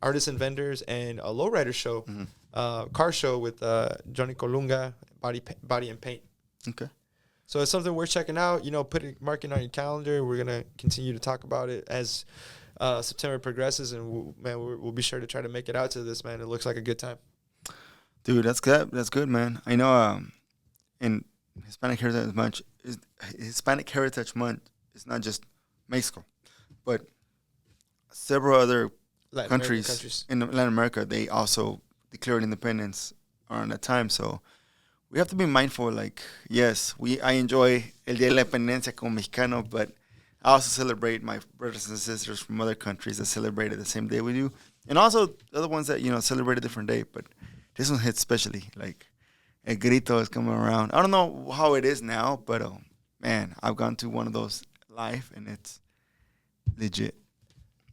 artisan vendors, and a lowrider show, car show with Johnny Colunga, Body and Paint. Okay. So it's something worth checking out. You know, mark it on your calendar. We're going to continue to talk about it as September progresses, and we'll be sure to try to make it out to this, man. It looks like a good time. Dude, that's good. That's good, man. I know in Hispanic Heritage Month, it's not just Mexico, but several other countries in Latin America, they also declared independence around that time. So we have to be mindful. Like, yes, I enjoy El Día de la Independencia como Mexicano, but I also celebrate my brothers and sisters from other countries that celebrate it the same day we do, and also other ones that, you know, celebrate a different day. But this one hits especially. Like, El Grito is coming around. I don't know how it is now, but man, I've gone to one of those live, and it's legit.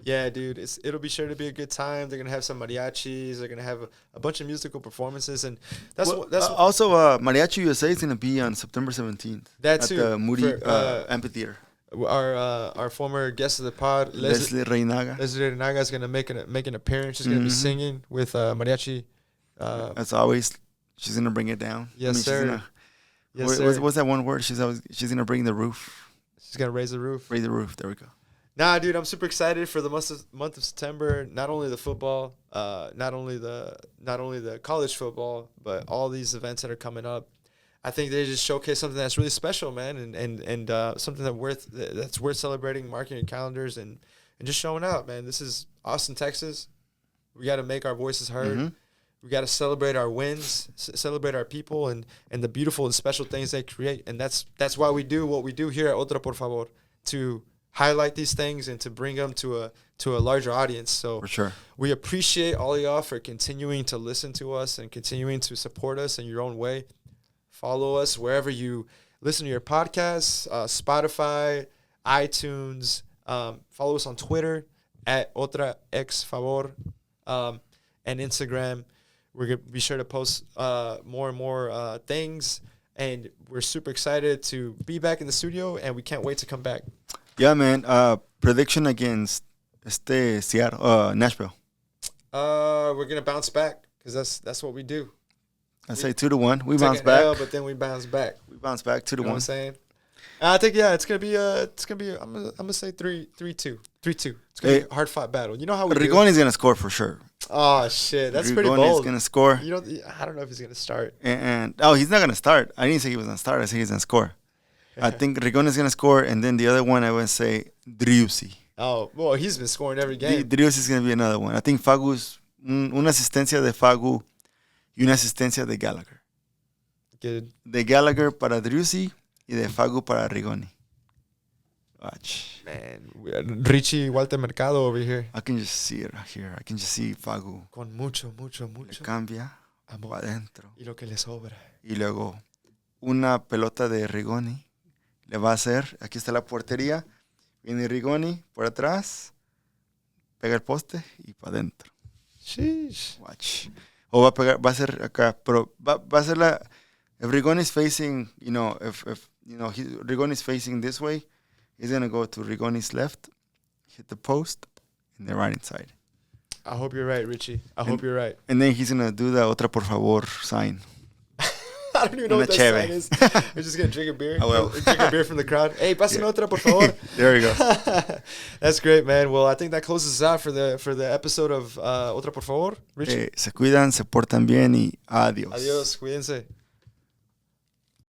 Yeah, dude, it'll be sure to be a good time. They're gonna have some mariachis. They're gonna have a bunch of musical performances, and that's also Mariachi USA is gonna be on September 17th at the Moody Amphitheater. Our former guest of the pod, Leslie Reinaga. Leslie Reinaga is gonna make an appearance. She's gonna be singing with mariachi. As always, she's gonna bring it down. Yes, sir. What's that one word? She's gonna bring the roof. She's gonna raise the roof. Raise the roof. There we go. Nah, dude, I'm super excited for the month of September. Not only the football, not only the college football, but all these events that are coming up. I think they just showcase something that's really special, man, and something that's worth celebrating, marking your calendars, and just showing out, man. This is Austin, Texas. We got to make our voices heard. We got to celebrate our wins, celebrate our people, and the beautiful and special things they create. And that's why we do what we do here at Otra, por favor, to highlight these things and to bring them to a larger audience. So for sure, we appreciate all of y'all for continuing to listen to us and continuing to support us in your own way. Follow us wherever you listen to your podcasts, Spotify, iTunes. Follow us on Twitter at Otra Ex Favor, and Instagram. We're going to be sure to post more and more things, and we're super excited to be back in the studio, and we can't wait to come back. Yeah, man. Prediction against Nashville. We're gonna bounce back because that's what we do. I say 2-1. We bounce back, but then we bounce back. We bounce back 2-1. You know what I'm saying? I think it's gonna be. I'm gonna say 3-2. 3-2. It's gonna be a hard fought battle. You know how we Rigoni's gonna score for sure. Oh shit, that's pretty Rigoni bold. is gonna score. I don't know if he's gonna start. And he's not gonna start. I didn't say he was gonna start. I said he's gonna score. I think Rigoni is gonna score, and then the other one I would say Driussi. Oh, well, he's been scoring every game. Driussi is gonna be another one. I think Fagu's una asistencia de Fagu y una asistencia de Gallagher. Good. De Gallagher para Driussi y de Fagu para Rigoni. Watch. Man, Richie Walter Mercado over here. I can just see it right here. I can just see Fagu. Con mucho. Le cambia para adentro. Y lo que le sobra. Y luego una pelota de Rigoni. Le va a hacer. Aquí está la portería. Viene Rigoni por atrás. Pega el poste y para adentro. Sheesh. Watch. O va a pegar, va a ser acá, pero va a ser la. If Rigoni is facing, if Rigoni is facing this way, he's gonna go to Rigoni's left, hit the post, in the right side. I hope you're right, Richie. I hope you're right. And then he's gonna do the Otra por favor sign. I don't even know what that sign is. We're just gonna drink a beer. I will. Drink a beer from the crowd. Hey, pasen otra, por favor. There we go. That's great, man. Well, I think that closes us out for the episode of Otra, por favor. Richie. Se cuidan, se portan bien y adiós. Adiós, cuídense.